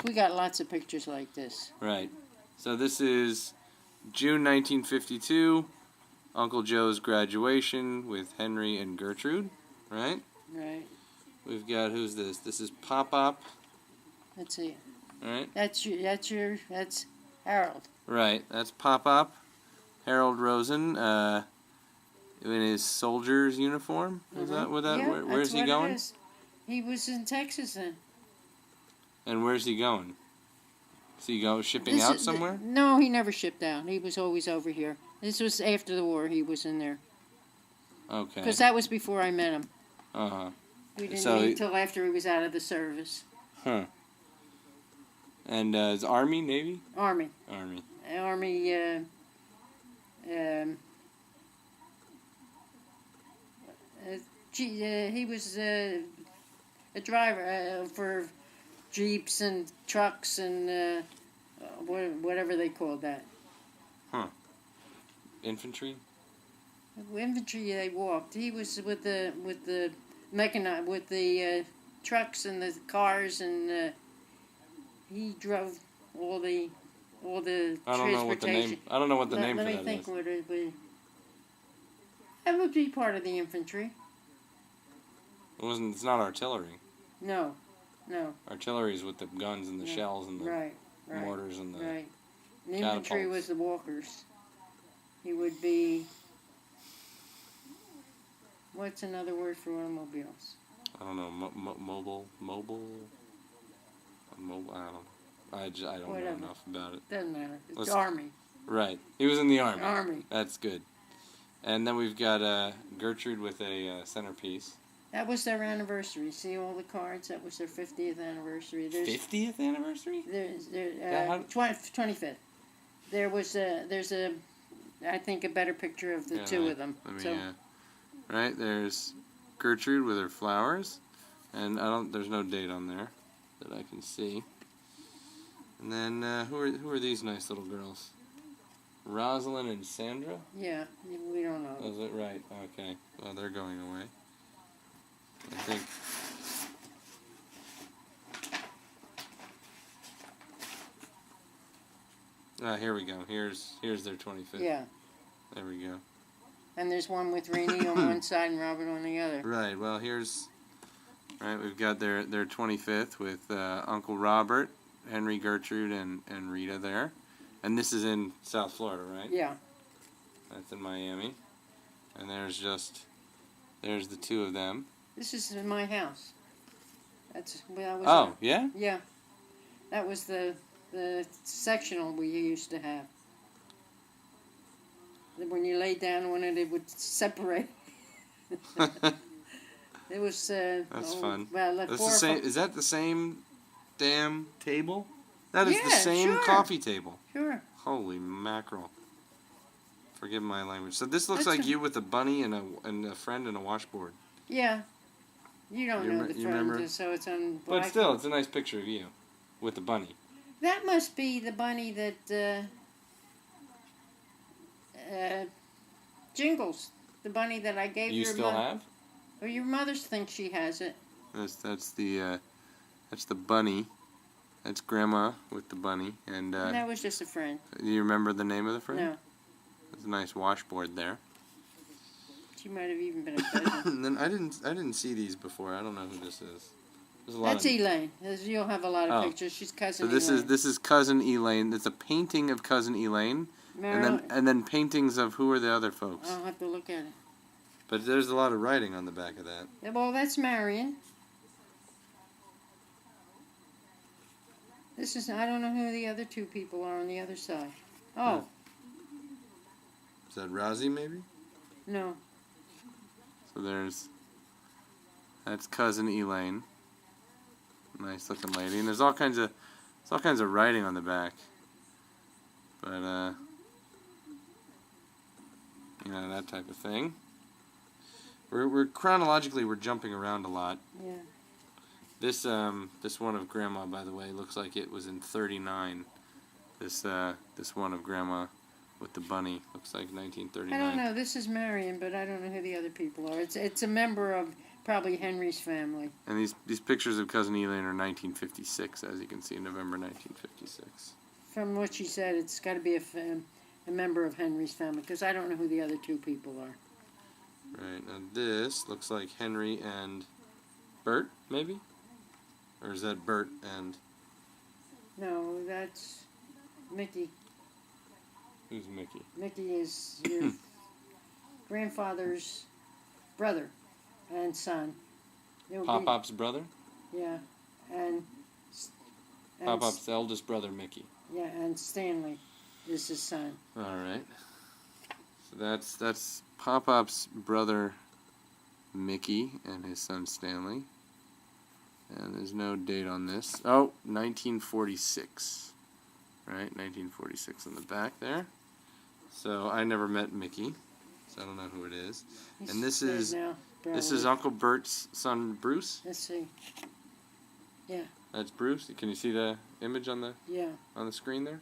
We got lots of pictures like this. Right. So this is June 1952, Uncle Joe's graduation with Henry and Gertrude, right? Right. We've got, who's this? This is Pop-Up. Let's see. Right. That's Harold. Right. That's Pop-Up. Harold Rosen, in his soldier's uniform. Is that what that? Yeah, where's he going? He was in Texas then. And where's he going? Is he shipping out somewhere? No, he never shipped out. He was always over here. This was after the war. He was in there. Okay. Because that was before I met him. Uh-huh. We didn't meet until after he was out of the service. Huh. And is Army, Navy? Army. Army. He was a driver for Jeeps and trucks and whatever they called that. Huh. Infantry? Infantry, they walked. He was with the trucks and the cars, and he drove all the transportation. I don't know what the name. I don't know what the name for that is. Let me think what it would. That would be part of the infantry. It's not artillery. No. Artillery is with the guns and the shells and the mortars and the Right. The infantry was the walkers. He would be. What's another word for automobiles? I don't know. Mobile. I don't know. I don't know enough about it. Doesn't matter. It's Army. Right. He was in the Army. Army. That's good. And then we've got Gertrude with a centerpiece. That was their anniversary. See all the cards? That was their 50th anniversary. 50th anniversary? 25th. There's I think, a better picture of the two of them. Right, there's Gertrude with her flowers. And there's no date on there that I can see. And then, who are these nice little girls? Rosalind and Sandra? Yeah, we don't know. Is it right? Okay. Well, they're going away. I think. Here we go. Here's their 25th. Yeah. There we go. And there's one with Rainey on one side and Robert on the other. Right. Well, we've got their 25th with Uncle Robert, Henry, Gertrude, and Rita there. And this is in South Florida, right? Yeah. That's in Miami. And there's the two of them. This is in my house. Yeah? Yeah. That was the sectional we used to have. When you lay down on it, it would separate. It was. That's fun. Well, is that the same damn table? That is the same coffee table. Sure. Holy mackerel. Forgive my language. So this looks like you with a bunny and a friend and a washboard. Yeah. You don't know the friend, so it's on black. But still, it's a nice picture of you with the bunny. That must be the bunny that Jingles. The bunny that I gave you your still have? Well, your mother thinks she has it. That's the bunny. That's Grandma with the bunny. And that was just a friend. Do you remember the name of the friend? No. There's a nice washboard there. She might have even been a cousin. And then I didn't see these before. I don't know who this is. That's Elaine. You'll have a lot of pictures. She's cousin Elaine. So this is cousin Elaine. It's a painting of cousin Elaine. And then paintings of who are the other folks. I'll have to look at it. But there's a lot of writing on the back of that. Well, that's Marion. I don't know who the other two people are on the other side. Oh. Is that Rosie, maybe? No. So that's cousin Elaine. Nice looking lady. And there's all kinds of writing on the back. But, that type of thing. We're chronologically, we're jumping around a lot. Yeah. This one of Grandma, by the way, looks like it was in '39. This one of Grandma with the bunny looks like 1939. I don't know. This is Marion, but I don't know who the other people are. It's a member of Probably Henry's family. And these pictures of Cousin Elaine are 1956, as you can see, November 1956. From what she said, it's got to be a member of Henry's family, because I don't know who the other two people are. Right, now this looks like Henry and Bert, maybe? Or is that Bert and... No, that's Mickey. Who's Mickey? Mickey is your grandfather's brother and son. Pop-Pop's brother? Yeah, and Pop-Pop's eldest brother, Mickey. Yeah, and Stanley is his son. All right. So that's Pop-Pop's brother, Mickey, and his son, Stanley. And there's no date on this. Oh, 1946. Right, 1946 on the back there. So I never met Mickey, so I don't know who it is. And this is Uncle Bert's son, Bruce. Let's see. Yeah. That's Bruce. Can you see the image on the on the screen there?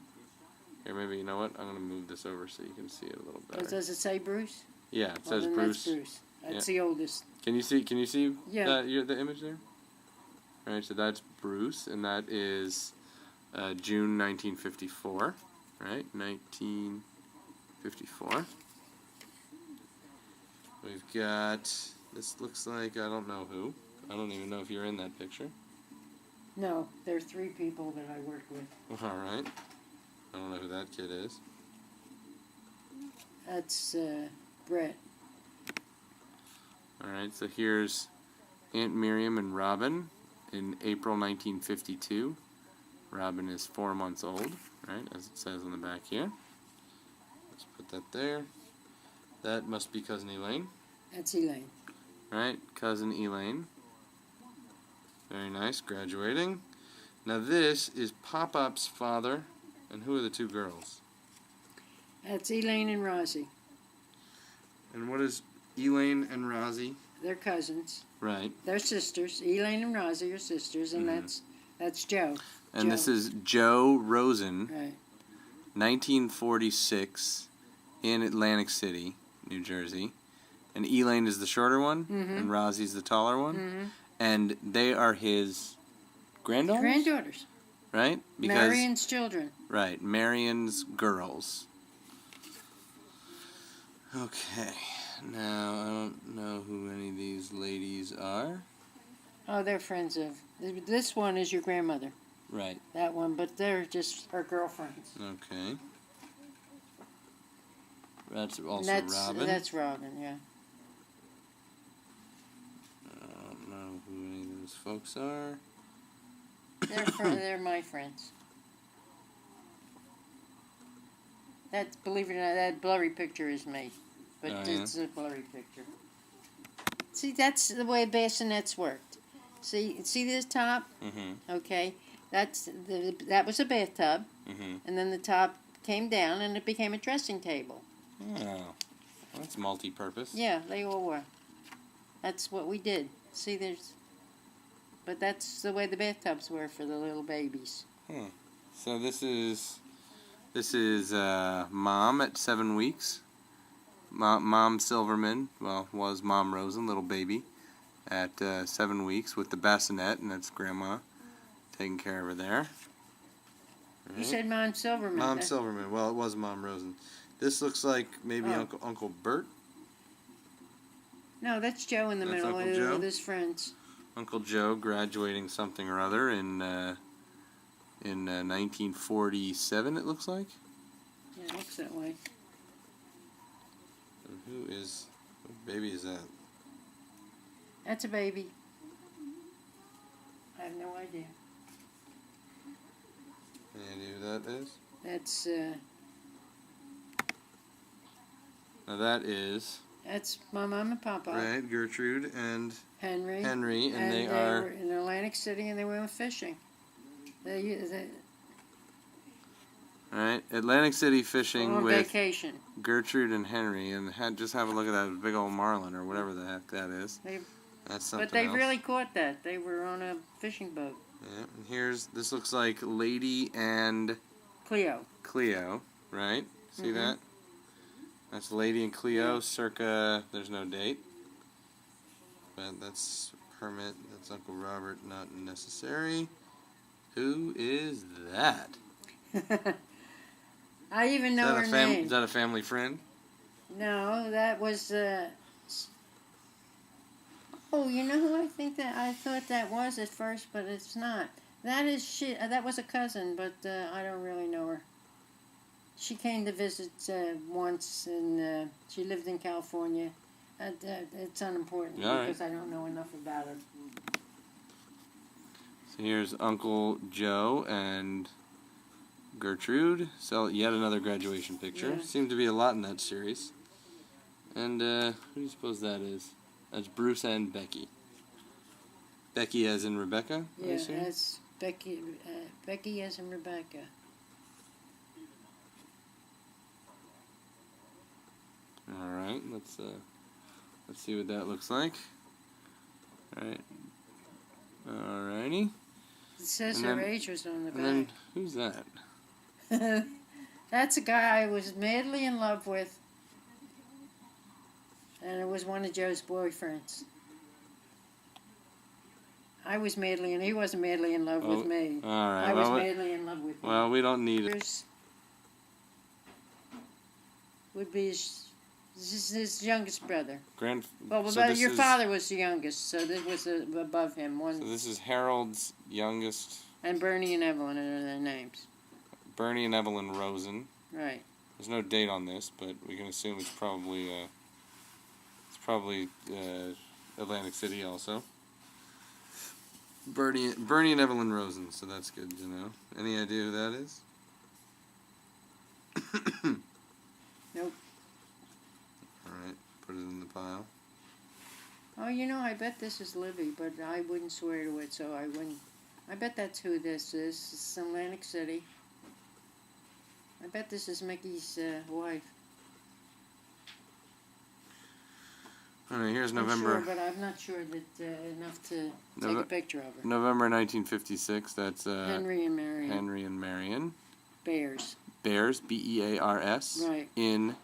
Here, maybe you know what? I'm gonna move this over so you can see it a little better. Does it say Bruce? Yeah, it says Bruce. That's Bruce. That's the oldest. Can you see? Can you see the image there? All right, so that's Bruce, and that is June 1954. Right, 1954. We've got. This looks like I don't know who. I don't even know if you're in that picture. No, there are 3 people that I work with. All right. I don't know who that kid is. That's Brett. All right, so here's Aunt Miriam and Robin in April 1952. Robin is 4 months old, right, as it says on the back here. Let's put that there. That must be Cousin Elaine. That's Elaine. Right, Cousin Elaine. Very nice, graduating. Now this is Pop-Pop's father, and who are the 2 girls? That's Elaine and Rosie. And what is Elaine and Rosie? They're cousins. Right. They're sisters. Elaine and Rosie are sisters, and that's Joe. And this is Joe Rosen, right. 1946, in Atlantic City, New Jersey. And Elaine is the shorter one, and Rosie's the taller one. And they are his granddaughters? Granddaughters. Right? Because, Marion's children. Right, Marion's girls. Okay, now I don't know who any of these ladies are. Oh, they're friends of... This one is your grandmother. Right. That one, but they're just her girlfriends. Okay. That's also Robin. That's Robin, yeah. I don't know who any of those folks are. They're my friends. That's, believe it or not, that blurry picture is me. But it's a blurry picture. See, that's the way bassinets worked. See this top? Okay. That was a bathtub. And then the top came down and it became a dressing table. Oh. That's multi-purpose. Yeah, they all were. That's what we did. See, but that's the way the bathtubs were for the little babies. So this is Mom at 7 weeks. Mom Silverman, well, was Mom Rosen, little baby, at 7 weeks with the bassinet, and that's Grandma taking care of her there. Right. You said Mom Silverman. Mom Silverman. Well, it was Mom Rosen. This looks like maybe Uncle Bert. No, that's Joe in the middle with his friends. Uncle Joe graduating something or other in 1947, it looks like. Yeah, it looks that way. And what baby is that? That's a baby. I have no idea. Any idea who that is? That's, now that is... That's my mom and papa. Right, Gertrude and... Henry, and they were in Atlantic City, and they went fishing. Right, Atlantic City fishing with vacation. Gertrude and Henry, and just have a look at that big old marlin or whatever the heck that is. That's something But they else. really caught that. They were on a fishing boat. Yeah, and this looks like Lady and Cleo, right? See that? That's Lady and Cleo, circa, there's no date. but that's permit. That's Uncle Robert, not necessary. Who is that? I even know her name. Is that a family friend? No, that was. Oh, you know who I thought that was at first, but it's not. That is she. That was a cousin, but I don't really know her. She came to visit once, and she lived in California. It's unimportant because I don't know enough about her. So here's Uncle Joe and Gertrude. So yet another graduation picture. Yeah. Seemed to be a lot in that series. And who do you suppose that is? That's Bruce and Becky. Becky as in Rebecca? Yeah, that's Becky. Becky as in Rebecca. All right, let's see what that looks like. All right. Alrighty. It says her age was on the back. And then who's that? That's a guy I was madly in love with, and it was one of Joe's boyfriends. I was madly, and he wasn't madly in love with me. All right. I was madly in love with him. Well, we don't need it. Would be his youngest brother. So your father was the youngest, so this was above him. So this is Harold's youngest. And Bernie and Evelyn are their names. Bernie and Evelyn Rosen. Right. There's no date on this, but we can assume it's probably Atlantic City also. Bernie and Evelyn Rosen, so that's good to know. Any idea who that is? Nope. Alright, put it in the pile. Oh, I bet this is Libby, but I wouldn't swear to it, so I wouldn't. I bet that's who this is. It's Atlantic City. I bet this is Mickey's wife. Alright, here's November. I'm sure, but I'm not sure that enough to take a picture of her. November 1956. That's Henry and Marion. Henry and Marion. Bears. Bears, Bears. Right. In.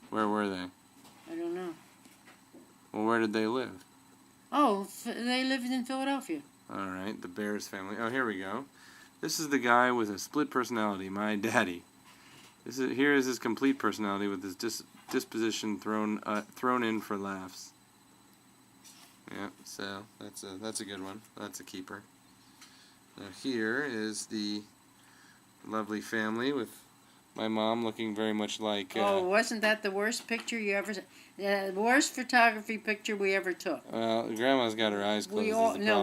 Where were they? I don't know. Well, where did they live? Oh, they lived in Philadelphia. All right, the Bears family. Oh, here we go. This is the guy with a split personality, my daddy. Here is his complete personality with his disposition thrown in for laughs. Yeah, so that's a good one. That's a keeper. Now here is the lovely family with my mom looking very much like. Oh, wasn't that the worst picture you ever? The worst photography picture we ever took. Well, Grandma's got her eyes closed.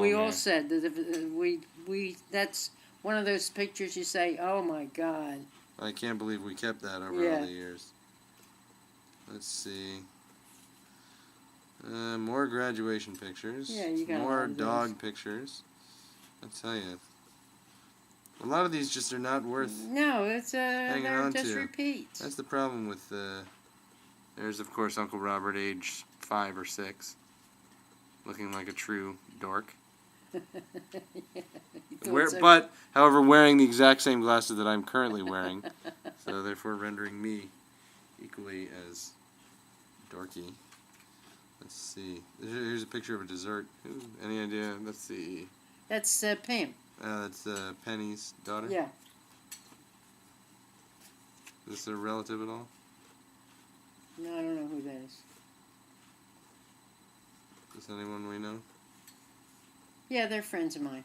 We all said that we that's one of those pictures you say, oh my God. I can't believe we kept that over all the years. Let's see. More graduation pictures. Yeah, you got more dog pictures. I tell you, a lot of these just are not worth. No, it's they're just repeats. That's the problem with there's of course Uncle Robert, age 5 or 6, looking like a true dork. But however, wearing the exact same glasses that I'm currently wearing, so therefore rendering me equally as dorky. Let's see. Here's a picture of a dessert. Any idea? Let's see. That's Pam. That's Penny's daughter? Yeah. Is this a relative at all? No, I don't know who that is. Is anyone we know? Yeah, they're friends of mine.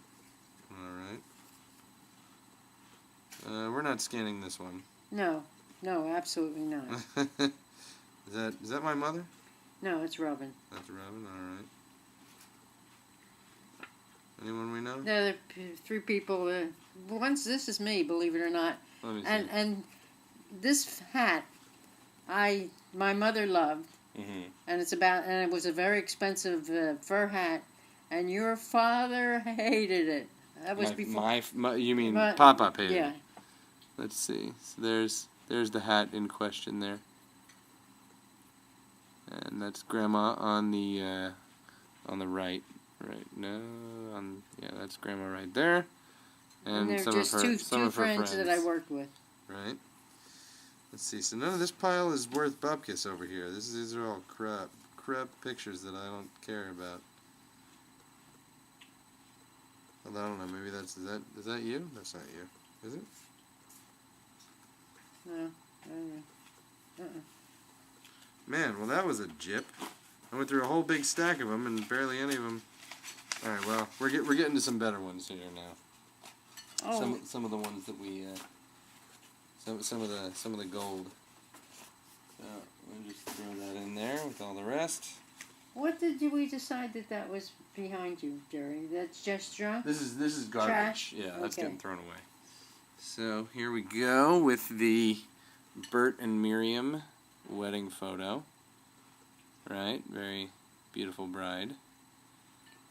Alright. We're not scanning this one. No, absolutely not. Is that my mother? No, it's Robin. That's Robin, alright. Anyone we know? The other 3 people. This is me, believe it or not. Let me see. And this hat, my mother loved, and it was a very expensive fur hat, and your father hated it. That was before. You mean Papa hated it? Yeah. Let's see. So there's the hat in question there, and that's Grandma on the right. Right, no, that's Grandma right there, and they're some just of her two friends that I worked with. Right. Let's see. So none of this pile is worth bupkis over here. These are all corrupt pictures that I don't care about. Well, I don't know. Maybe is that you? That's not you, is it? No, I don't know. Man, well, that was a jip. I went through a whole big stack of them, and barely any of them. All right, well, we're getting to some better ones here now. Oh. Some of the ones that we some of the gold. So we'll just throw that in there with all the rest. What did we decide that was behind you, Jerry? That's just junk? This is garbage. Trash? Yeah, that's Okay. getting thrown away. So here we go with the Bert and Miriam wedding photo. Right, very beautiful bride.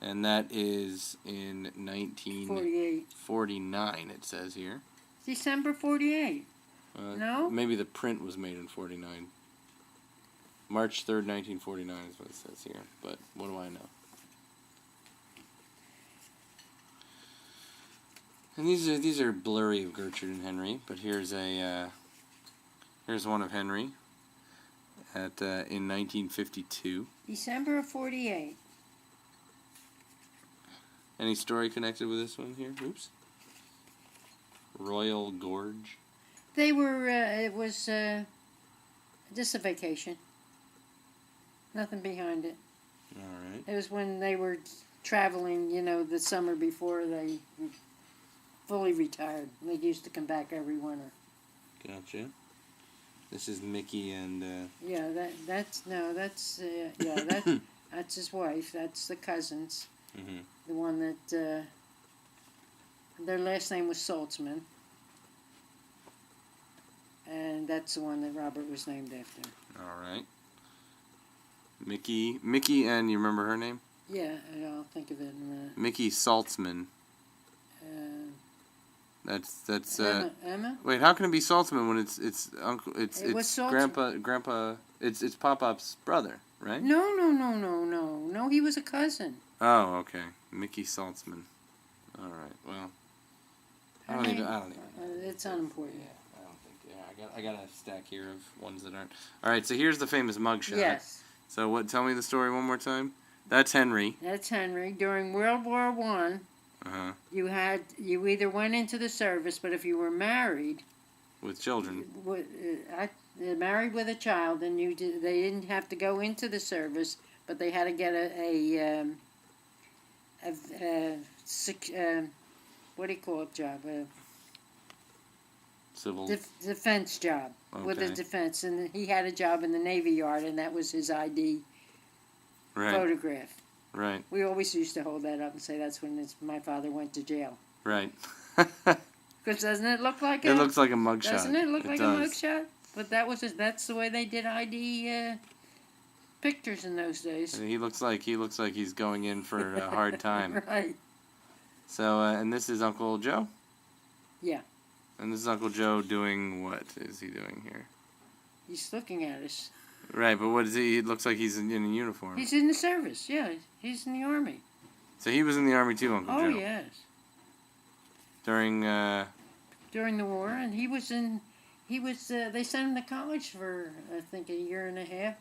And that is in 1949, it says here. December 48. No? Maybe the print was made in 49. March 3rd, 1949 is what it says here. But what do I know? And these are blurry of Gertrude and Henry. But here's one of Henry in 1952. December of 48. Any story connected with this one here? Oops. Royal Gorge. They were, it was just a vacation. Nothing behind it. All right. It was when they were traveling, the summer before they fully retired. They used to come back every winter. Gotcha. This is Mickey and... Yeah, that's his wife. That's the cousins. Mm-hmm. The one that, their last name was Saltzman. And that's the one that Robert was named after. All right. Mickey, and you remember her name? Yeah, I'll think of it in a minute. Mickey Saltzman. That's Emma? Wait, how can it be Saltzman when it's uncle? It's Saltzman. grandpa. It's Pop-Pop's brother, right? No. He was a cousin. Oh, okay. Mickey Saltzman. All right. Well, I don't even. It's unimportant. Yeah, I don't think. Yeah, I got a stack here of ones that aren't. All right. So here's the famous mugshot. Yes. So what? Tell me the story one more time. That's Henry. That's Henry. During World War I, you either went into the service, but if you were married with children, married with a child, then they didn't have to go into the service, but they had to get a what do you call it job? Civil defense job with the defense, and he had a job in the Navy Yard, and that was his ID photograph. Right. We always used to hold that up and say that's when my father went to jail. Right. Because doesn't it look like it looks like a mugshot? Doesn't it look like a mugshot? But that's the way they did ID pictures in those days. And he looks like he's going in for a hard time. Right. So and this is Uncle Joe? Yeah. And this is Uncle Joe doing what is he doing here? He's looking at us. Right, but what is he? It looks like he's in a uniform. He's in the service, yeah. He's in the Army. So he was in the Army too, Uncle Joe? Oh, yes. During the war, and they sent him to college for, I think, a year and a half.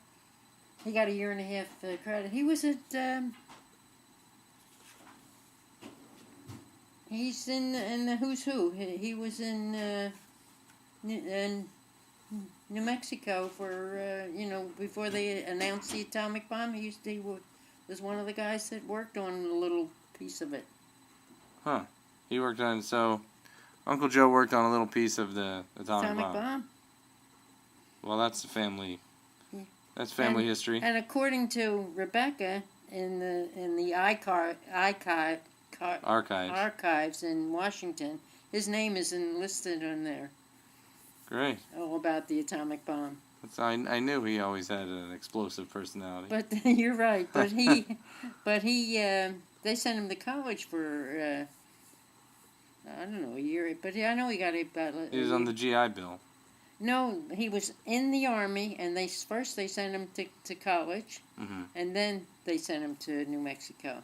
He got a year and a half credit. He was at, he's in the Who's Who. He was in New Mexico for, before they announced the atomic bomb. He was one of the guys that worked on a little piece of it. Huh. He worked on, so Uncle Joe worked on a little piece of the atomic bomb. Well, that's family. Yeah. That's family history. And according to Rebecca, in the archives in Washington, his name is enlisted on there. Great. All about the atomic bomb. I knew he always had an explosive personality. But you're right. But they sent him to college for I don't know, a year. But I know he got about. He was on the GI Bill. No, he was in the Army, and first they sent him to college, and then they sent him to New Mexico.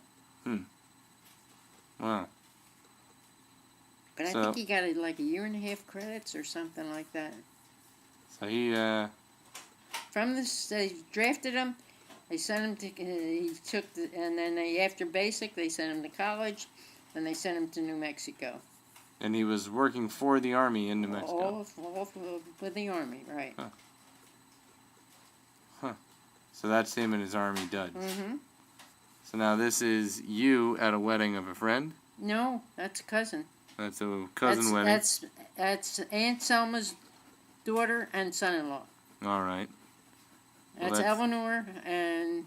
Wow. But I think he got like a year and a half credits or something like that. So he from this, they drafted him They sent him to. He took, and then after basic, they sent him to college, and they sent him to New Mexico. And he was working for the Army in New Mexico. All with the Army, right? Huh. So that's him and his Army duds. Mm-hmm. So now this is you at a wedding of a friend? No, that's a cousin. That's a cousin wedding. That's Aunt Selma's daughter and son-in-law. All right. That's Eleanor and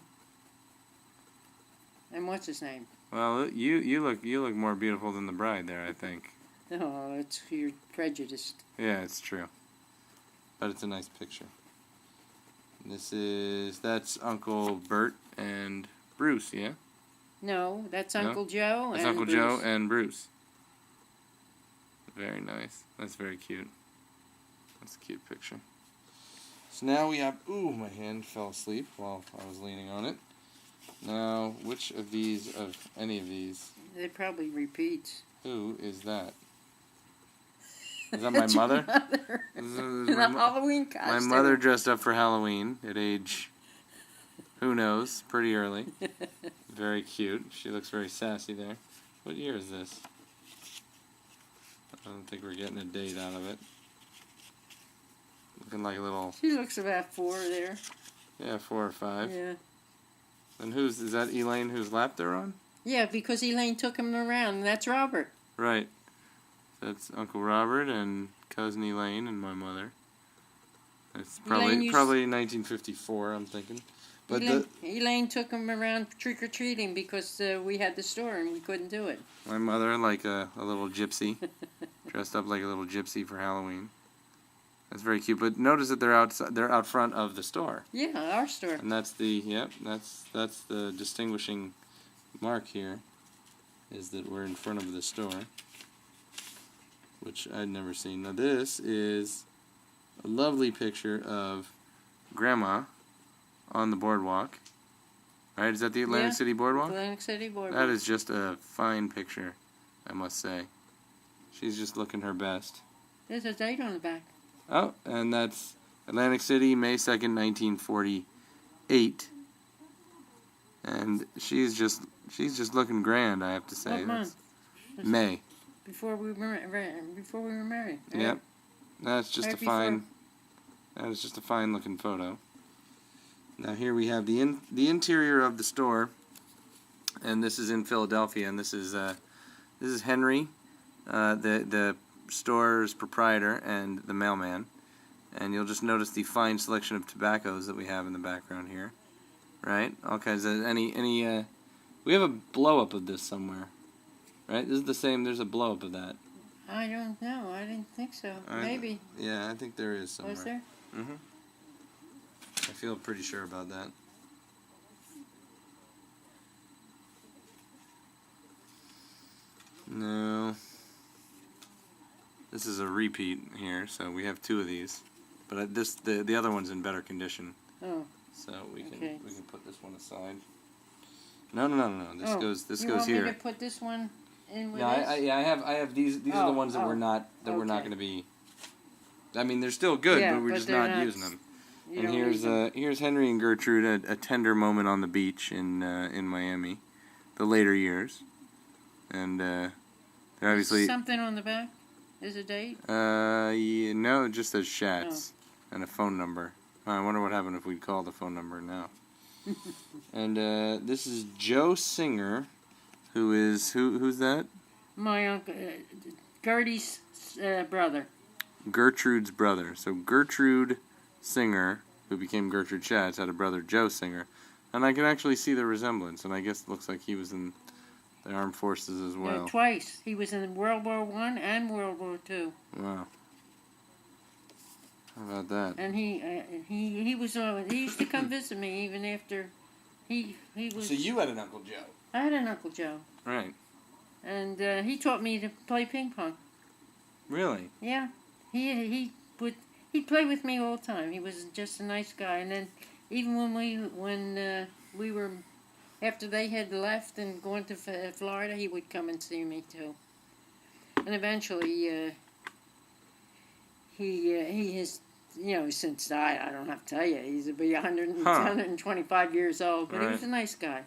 what's his name? Well, you look more beautiful than the bride there, I think. Oh, you're prejudiced. Yeah, it's true. But it's a nice picture. That's Uncle Bert and Bruce, yeah? No, that's Uncle Joe that's and Uncle Bruce. Joe and Bruce. Very nice. That's very cute. That's a cute picture. So now we have... Ooh, my hand fell asleep while I was leaning on it. Now, which of any of these... They probably repeats. Who is that? Is that my mother? In a Halloween costume. My mother dressed up for Halloween at age... Who knows? Pretty early. Very cute. She looks very sassy there. What year is this? I don't think we're getting a date out of it. Looking like a little... She looks about 4 there. Yeah, 4 or 5. Yeah. And is that Elaine whose lap they're on? Yeah, because Elaine took him around, and that's Robert. Right. That's Uncle Robert and cousin Elaine and my mother. It's probably 1954, I'm thinking. But Elaine took him around trick-or-treating because we had the store and we couldn't do it. My mother, like a little gypsy, dressed up like a little gypsy for Halloween. That's very cute. But notice that they're out front of the store. Yeah, our store. And that's that's the distinguishing mark here, is that we're in front of the store, which I'd never seen. Now this is a lovely picture of Grandma on the boardwalk. Right? Is that the Atlantic City Boardwalk? Atlantic City Boardwalk. That is just a fine picture, I must say. She's just looking her best. There's a date on the back. Oh, and that's Atlantic City, May 2nd, 1948. And she's just looking grand, I have to say. What month? May. Before we were married. Right? Yep. That's just right a fine. That is just a fine looking photo. Now here we have the interior of the store, and this is in Philadelphia, and this is Henry, the store's proprietor and the mailman, and you'll just notice the fine selection of tobaccos that we have in the background here, right? All kinds of we have a blow up of this somewhere, right? This is the same. There's a blow up of that. I don't know. I didn't think so. Maybe. Yeah, I think there is somewhere. Was there? Mm-hmm. I feel pretty sure about that. No. This is a repeat here, so we have 2 of these. But the other one's in better condition. Oh. So we can put this one aside. No. This goes here. You want me to put this one in with this? this? I have these. These are the ones that we're not going to be. I mean, they're still good, but we're just not using them. And here's Henry and Gertrude, a tender moment on the beach in Miami, the later years, and they're obviously something on the back. Is a date? Yeah, no, it just says Schatz and a phone number. I wonder what happened if we'd call the phone number now. And this is Joe Singer, who's that? My uncle, Gertie's brother. Gertrude's brother. So Gertrude Singer, who became Gertrude Schatz, had a brother, Joe Singer. And I can actually see the resemblance, and I guess it looks like he was in the armed forces as well. Twice. He was in World War I and World War II. Wow. How about that? And he was he used to come visit me even after he was. So you had an Uncle Joe. I had an Uncle Joe. Right. And he taught me to play ping pong. Really? Yeah. He'd play with me all the time. He was just a nice guy. And then even when we were after they had left and gone to Florida, he would come and see me too. And eventually his since died. I don't have to tell you. He's a 100, Huh. 125 years old, but he Right. was a nice guy.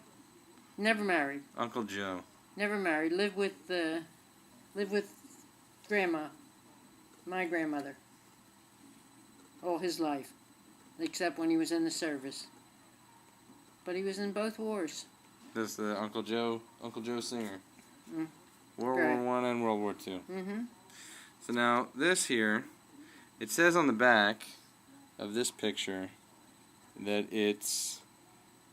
Never married. Uncle Joe. Never married. Lived with Grandma, my grandmother, all his life, except when he was in the service. But he was in both wars. This is the Uncle Joe Singer. Mm. World Right. War I and World War II. Mm-hmm. So now this here, it says on the back of this picture that it's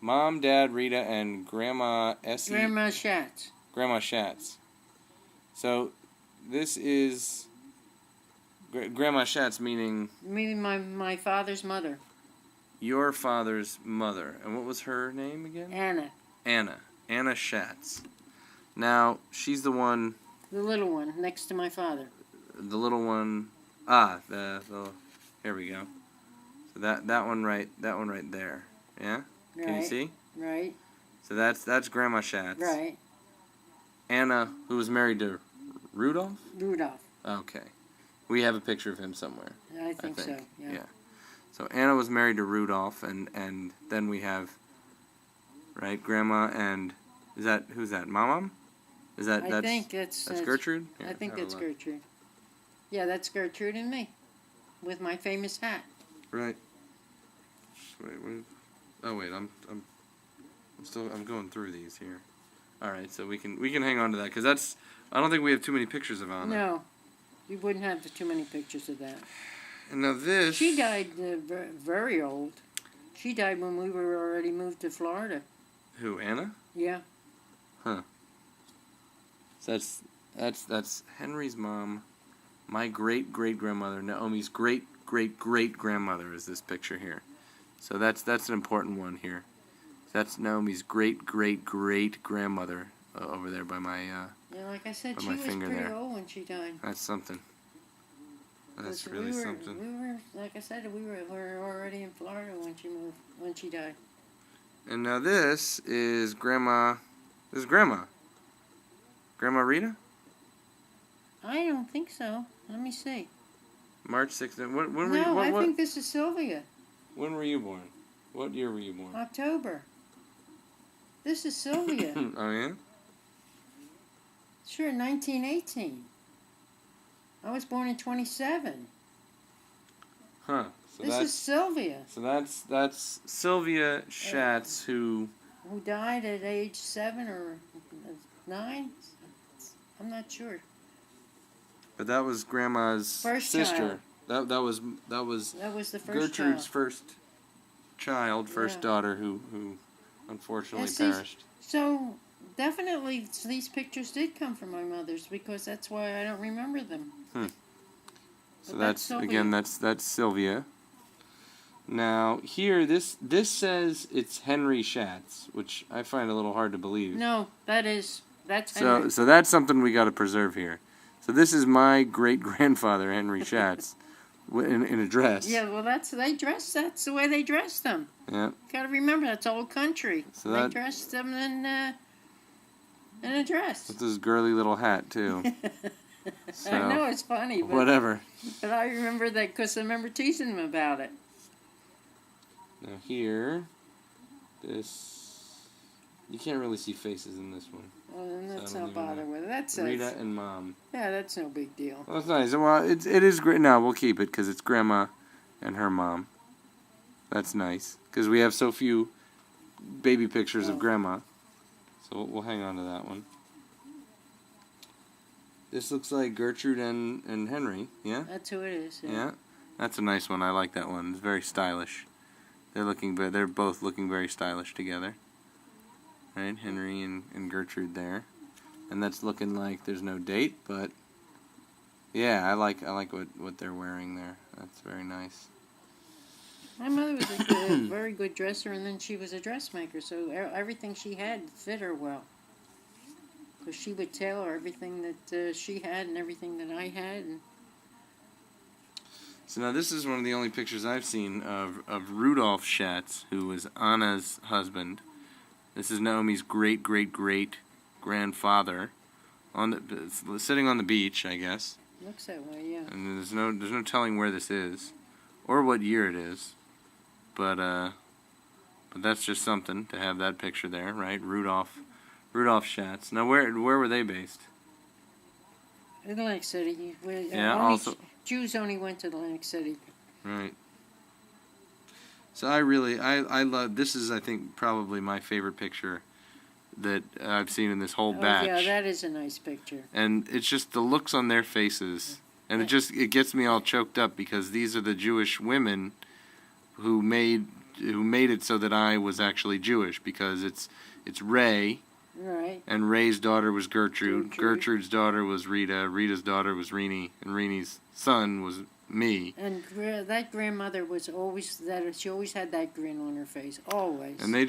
Mom, Dad, Rita, and Grandma Essie. Grandma Schatz. Grandma Schatz. So this is Grandma Schatz, meaning Maybe my father's mother, your father's mother. And what was her name again? Anna, Anna Schatz. Now, she's the one, the little one next to my father. the little one, here we go. So that one right there. Yeah? Right. Can you see? Right. So that's Grandma Schatz. Right. Anna, who was married to Rudolph? Rudolph. Okay. We have a picture of him somewhere. I think so. Yeah. So Anna was married to Rudolph, and then we have, right, Grandma and, who's that, Mom? I think that's Gertrude? I Here, think have a that's look. Gertrude. Yeah, that's Gertrude and me, with my famous hat. Right. Wait, I'm going through these here. All right, so we can hang on to that because I don't think we have too many pictures of Anna. No, you wouldn't have too many pictures of that. And now this. She died very old. She died when we were already moved to Florida. Who, Anna? Yeah. Huh. So that's Henry's mom, my great-great-grandmother, Naomi's great-great-great-grandmother is this picture here. So that's an important one here. That's Naomi's great-great-great-grandmother over there by my Yeah, like I said, by she my was finger pretty there. old when she died. That's something. That's But really we were, something. We were, like I said, we were already in Florida when she died. And now this is Grandma. This is Grandma. Grandma Rita? I don't think so. Let me see. March 6th. When No, I what, think this is Sylvia. when were you born? What year were you born? October. This is Sylvia. Oh, yeah? Sure, 1918. I was born in 27. Huh. So This is Sylvia, So that's Sylvia Schatz, who who died at age 7 or 9. I'm not sure. but that was Grandma's First sister. child. That was That was the first Gertrude's child. first Yeah. daughter who unfortunately Yes, these- perished. So definitely these pictures did come from my mother's because that's why I don't remember them. So But that's again Sylvia. that's Sylvia. Now here this says it's Henry Schatz, which I find a little hard to believe. No, that's Henry. So that's something we got to preserve here. So this is my great grandfather Henry Schatz in a dress. Yeah, well, that's the way they dressed them. Yeah. Got to remember, that's old country. So they that- dressed them in a dress. With this girly little hat too. So, I know it's funny, but whatever. I remember that because I remember teasing them about it. Now here, you can't really see faces in this one. Well, then let's So I don't not even bother know. with it. That's Rita and Mom. yeah, that's no big deal. Well, that's nice. Well, it is great. No, we'll keep it because it's Grandma and her mom. That's nice because we have so few baby pictures of Oh. Grandma. So we'll hang on to that one. This looks like Gertrude and Henry. Yeah? That's who it is. Yeah? That's a nice one. I like that one. It's very stylish. They're both looking very stylish together. Right? Henry and Gertrude there. And that's looking like there's no date, but yeah, I like what they're wearing there. That's very nice. My mother was a very good dresser, and then she was a dressmaker, so everything she had fit her well. Because she would tailor everything that she had and everything that I had. And So now this is one of the only pictures I've seen of Rudolph Schatz, who was Anna's husband. This is Naomi's great-great-great-grandfather, sitting on the beach, I guess. looks that way, yeah. And there's no telling where this is. or what year it is, but that's just something to have that picture there, right? Rudolph Schatz. Now, where were they based? Atlantic City. Yeah, also Jews only went to Atlantic City. Right. So I love, this is, I think, probably my favorite picture that I've seen in this whole batch. Yeah, that is a nice picture. And it's just the looks on their faces, and it gets me all choked up, because these are the Jewish women who made it so that I was actually Jewish, because it's Ray. Right. And Ray's daughter was Gertrude. Gertrude's daughter was Rita. Rita's daughter was Renee. And Renee's son was me. And that grandmother was always that. She always had that grin on her face, always. And I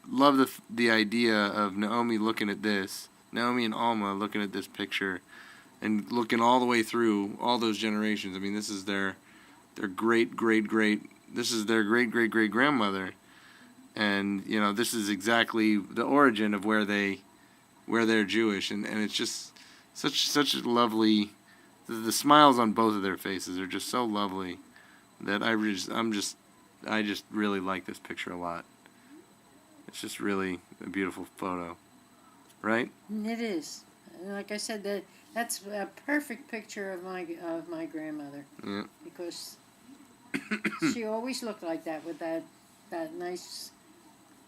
love the idea of Naomi looking at this. Naomi and Alma looking at this picture, and looking all the way through all those generations. I mean, this is their great. This is their great grandmother. And, you know, this is exactly the origin of where they're Jewish, and it's just such a lovely, the smiles on both of their faces are just so lovely that I just really like this picture a lot. It's just really a beautiful photo, right? It is. Like I said, that's a perfect picture of my grandmother. Yeah. Because she always looked like that, with that nice,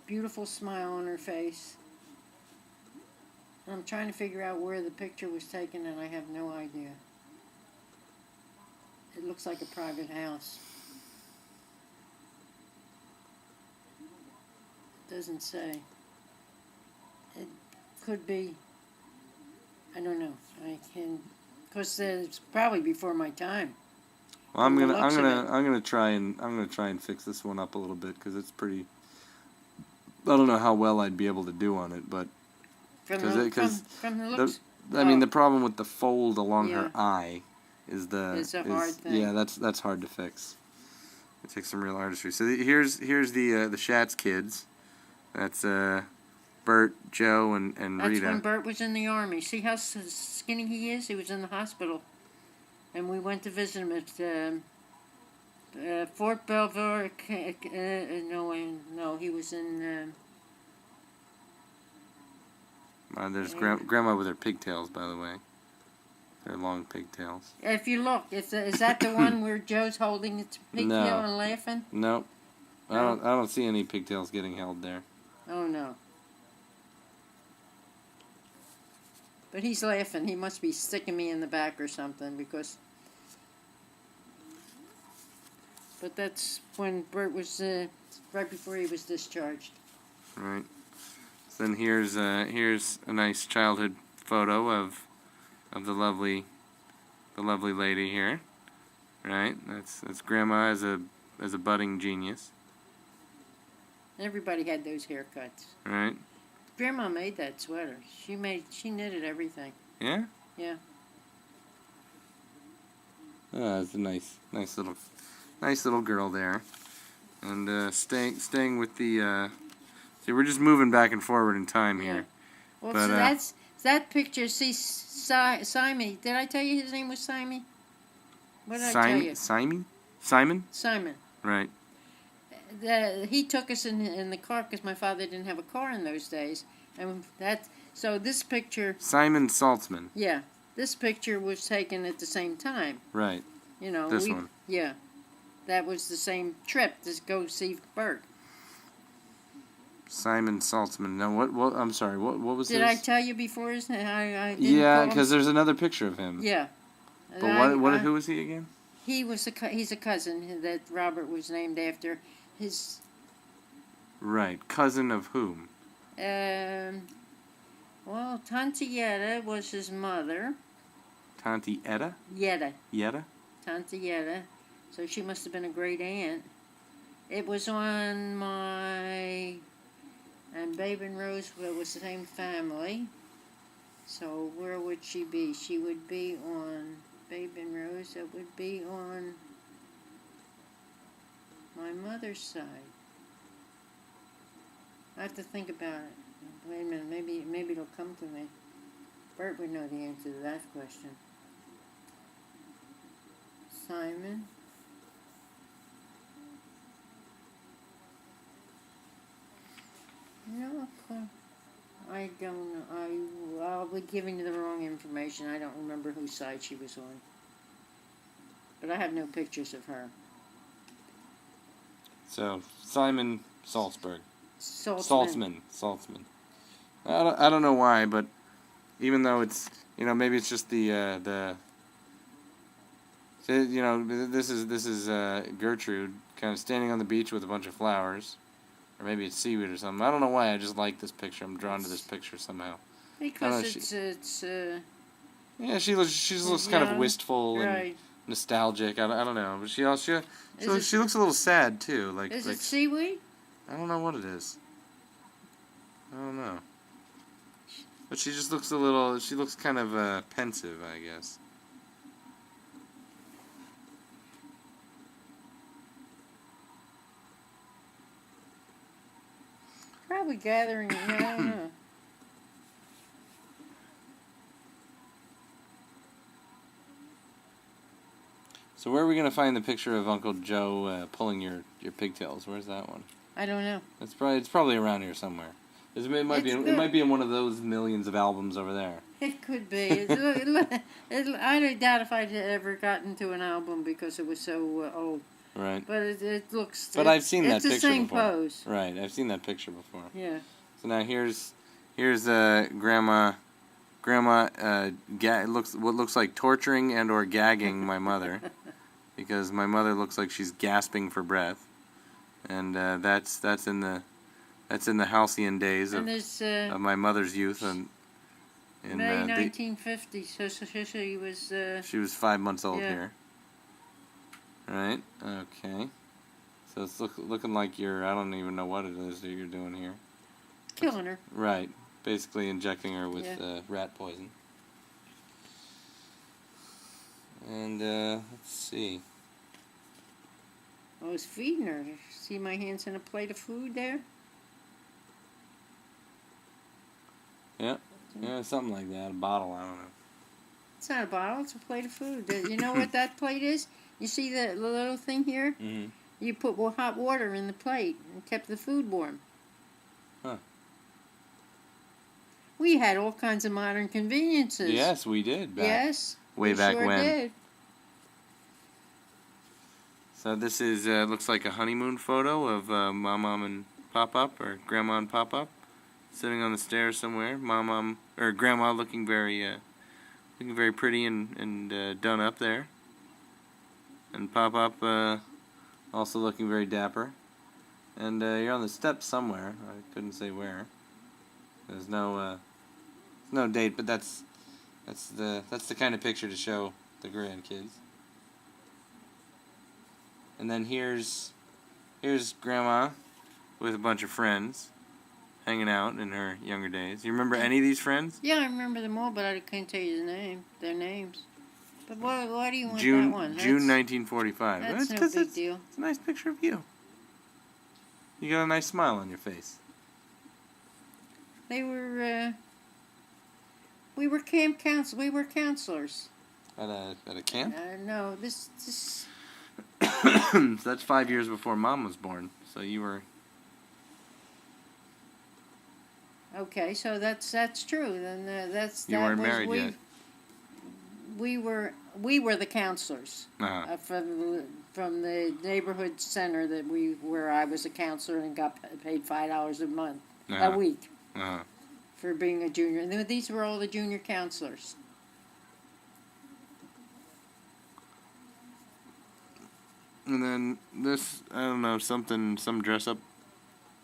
beautiful smile on her face. I'm trying to figure out where the picture was taken, and I have no idea. It looks like a private house. It doesn't say. It could be. I don't know. I can, because it's probably before my time. Well, I'm gonna try and fix this one up a little bit, because it's pretty. I don't know how well I'd be able to do on it, but from the looks. I mean, the problem with the fold along her eye is It's a hard thing. Yeah, that's hard to fix. It takes some real artistry. So here's the Schatz kids. That's Bert, Joe, and Rita. That's when Bert was in the Army. See how skinny he is? He was in the hospital, and we went to visit him at Fort Belvoir. No, he was in. There's Grandma with her pigtails, by the way. They're long pigtails. If you look, is that the one where Joe's holding its pigtail and laughing? Nope. I don't see any pigtails getting held there. Oh no. But he's laughing. He must be sticking me in the back or something, because. But that's when Bert was right before he was discharged. Right. So then here's a nice childhood photo of the lovely lady here. Right. That's Grandma as a budding genius. Everybody had those haircuts. Right. Grandma made that sweater. She knitted everything. Yeah? Yeah. Oh, that's a nice little girl there. And staying with the see, we're just moving back and forward in time here. Well, but, so that's that picture. See, Simon. Did I tell you his name was Simon? What did I tell you? Simon? Simon. Right. He took us in the car, because my father didn't have a car in those days, and so this picture. Simon Saltzman. Yeah, this picture was taken at the same time. Right. You know. This one. Yeah, that was the same trip to go see Bert. Simon Saltzman. No, what? I'm sorry. What was his? Did I tell you before his name? I didn't Yeah, because there's another picture of him. Yeah. But who was he again? He's a cousin that Robert was named after. His. Right, cousin of whom? Well, Tante Yetta was his mother. Tante Etta? Yetta. Yetta? Tante Yetta. So she must have been a great aunt. It was on my. And Babe and Rose was the same family. So where would she be? She would be on Babe and Rose. It would be on my mother's side. I have to think about it. Wait a minute. Maybe it'll come to me. Bert would know the answer to that question. Simon. No, I don't know. I'll be giving you the wrong information. I don't remember whose side she was on. But I have no pictures of her. So, Simon Salzberg. Saltzman. Saltzman. I don't know why, but even though it's, maybe it's just the this is Gertrude kind of standing on the beach with a bunch of flowers, or maybe it's seaweed or something. I don't know why. I just like this picture. I'm drawn to this picture somehow. Because yeah, she looks kind of wistful right. and nostalgic. I don't know, but she looks a little sad too. Is it seaweed? I don't know what it is. I don't know. But she just looks she looks kind of pensive, I guess. Probably gathering, I don't know. So where are we going to find the picture of Uncle Joe pulling your pigtails? Where's that one? I don't know. It's probably around here somewhere. It might be in one of those millions of albums over there. It could be. I doubt if I'd ever gotten to an album because it was so old. Right. But it looks. But I've seen that picture before. It's the same pose. Right. I've seen that picture before. Yeah. So now here's Grandma. Grandma looks like torturing and or gagging my mother, because my mother looks like she's gasping for breath, and that's in the halcyon days of my mother's youth, and in May 1950. So she was. She was 5 months old here. Right. Okay. So it's looking like I don't even know what it is that you're doing here. Killing her. Right. Basically injecting her with rat poison. And let's see. I was feeding her. See my hands in a plate of food there? Yeah. Yeah, something like that. A bottle, I don't know. It's not a bottle, it's a plate of food. You know what that plate is? You see the little thing here? Mm-hmm. You put hot water in the plate and kept the food warm. Huh. We had all kinds of modern conveniences. Yes, we did. Way we back sure when. Did. So this is looks like a honeymoon photo of Mom and Pop-Up, or Grandma and Pop-Up, sitting on the stairs somewhere. Grandma looking very pretty and done up there, and Pop-Up also looking very dapper. And you're on the steps somewhere. I couldn't say where. There's no date, but that's the kind of picture to show the grandkids. And then here's Grandma with a bunch of friends hanging out in her younger days. You remember any of these friends? Yeah, I remember them all, but I couldn't tell you their names. But why do you want that one? June 1945. That's no big deal. It's a nice picture of you. You got a nice smile on your face. They were. We were camp counsel. We were counselors. At a camp? No, this. So that's 5 years before Mom was born. So you were. Okay, so that's true. Then You weren't married yet. We were the counselors from the neighborhood center where I was a counselor and got paid $5 a month a week for being a junior. And these were all the junior counselors. And then this, I don't know, some dress-up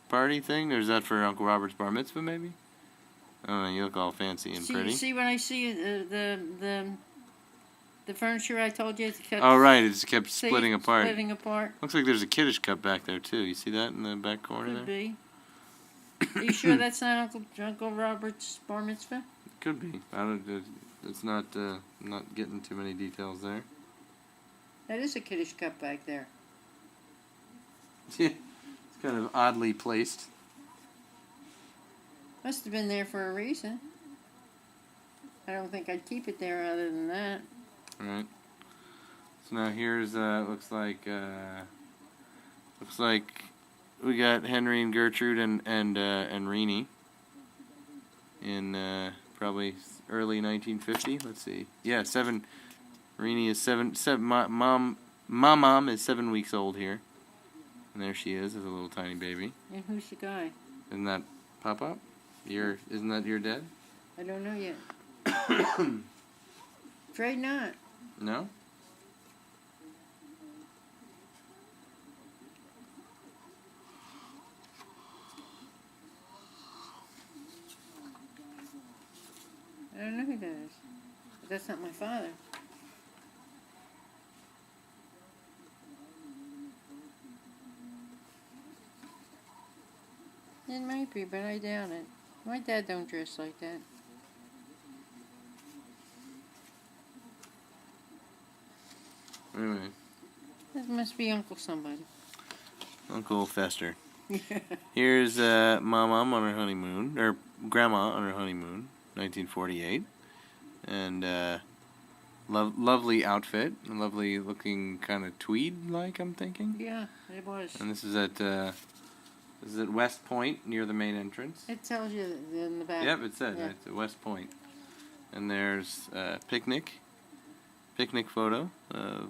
party thing? Or is that for Uncle Robert's bar mitzvah, maybe? I don't know, you look all fancy and pretty. See when I see the furniture I told you? Right, it just kept splitting apart. Splitting apart. Looks like there's a Kiddush cup back there, too. You see that in the back corner Could there? be. Are you sure that's not Uncle Robert's bar mitzvah? Could be. It's not, I'm not getting too many details there. That is a Kiddush cup back there. Yeah, it's kind of oddly placed. Must have been there for a reason. I don't think I'd keep it there other than that. Right. So now here's looks like we got Henry and Gertrude and Renee in probably early 1950. Let's see. Yeah, Renee is seven. Mom is 7 weeks old here, and there she is as a little tiny baby. And who's the guy? Isn't that Pop-Up? Isn't that your dad? I don't know yet. Afraid not. No? I don't know who that is. But that's not my father. It might be, but I doubt it. My dad don't dress like that. Anyway. That must be Uncle somebody. Uncle Fester. Here's Mom on her honeymoon, or Grandma on her honeymoon, 1948. And lovely outfit, a lovely looking kind of tweed-like, I'm thinking. Yeah, it was. And this is at West Point, near the main entrance. It tells you in the back. Yep, it says yeah. It's at West Point. And there's a picnic photo of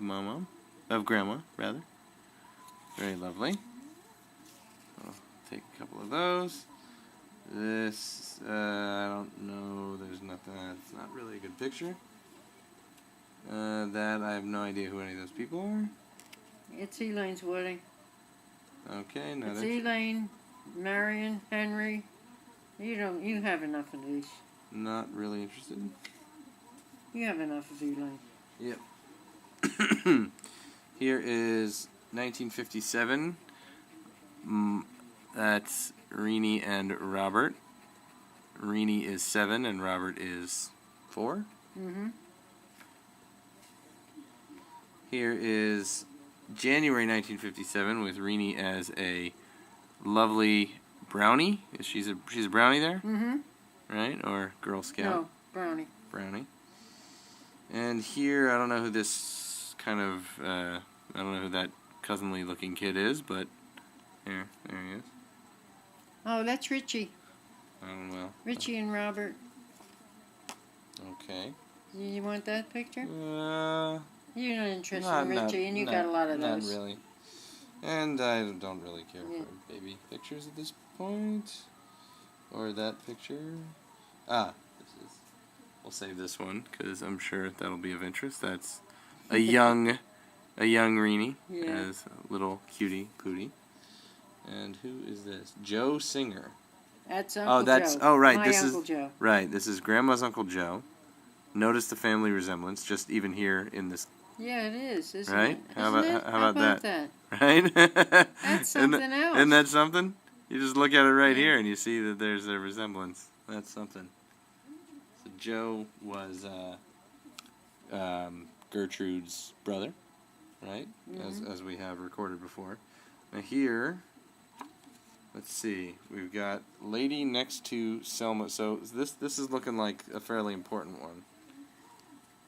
Grandma, rather. Very lovely. I'll take a couple of those. This, I don't know, there's nothing, it's not really a good picture. That, I have no idea who any of those people are. It's Elaine's wedding. Okay, now it's Elaine, Marion, Henry. You have enough of these. Not really interested. You have enough of Elaine. Yep. Here is 1957. That's Renee and Robert. Renee is 7 and Robert is 4. Mm-hmm. Here is January 1957 with Renee as a lovely brownie. She's a brownie there? Mm-hmm. Right? Or Girl Scout? No, brownie. Brownie. And here, I don't know who this kind of, I don't know who that cousinly looking kid is, but there he is. Oh, that's Richie. Oh, well. Richie and Robert. Okay. You want that picture? You're not interested in Richie, and you got a lot of those. Not really. And I don't really care for baby pictures at this point. Or that picture. We'll save this one, because I'm sure that'll be of interest. That's a young Renee as a little cutie pootie. And who is this? Joe Singer. That's Uncle Joe. Oh, right. My Uncle Joe. Right. This is Grandma's Uncle Joe. Notice the family resemblance, just even here in this. Yeah, it is, isn't right? it? How about that? Right? That's something else. Isn't that something? You just look at it right here and you see that there's a resemblance. That's something. So Joe was Gertrude's brother, right? Mm-hmm. As we have recorded before. Now here, let's see. We've got lady next to Selma. So this is looking like a fairly important one.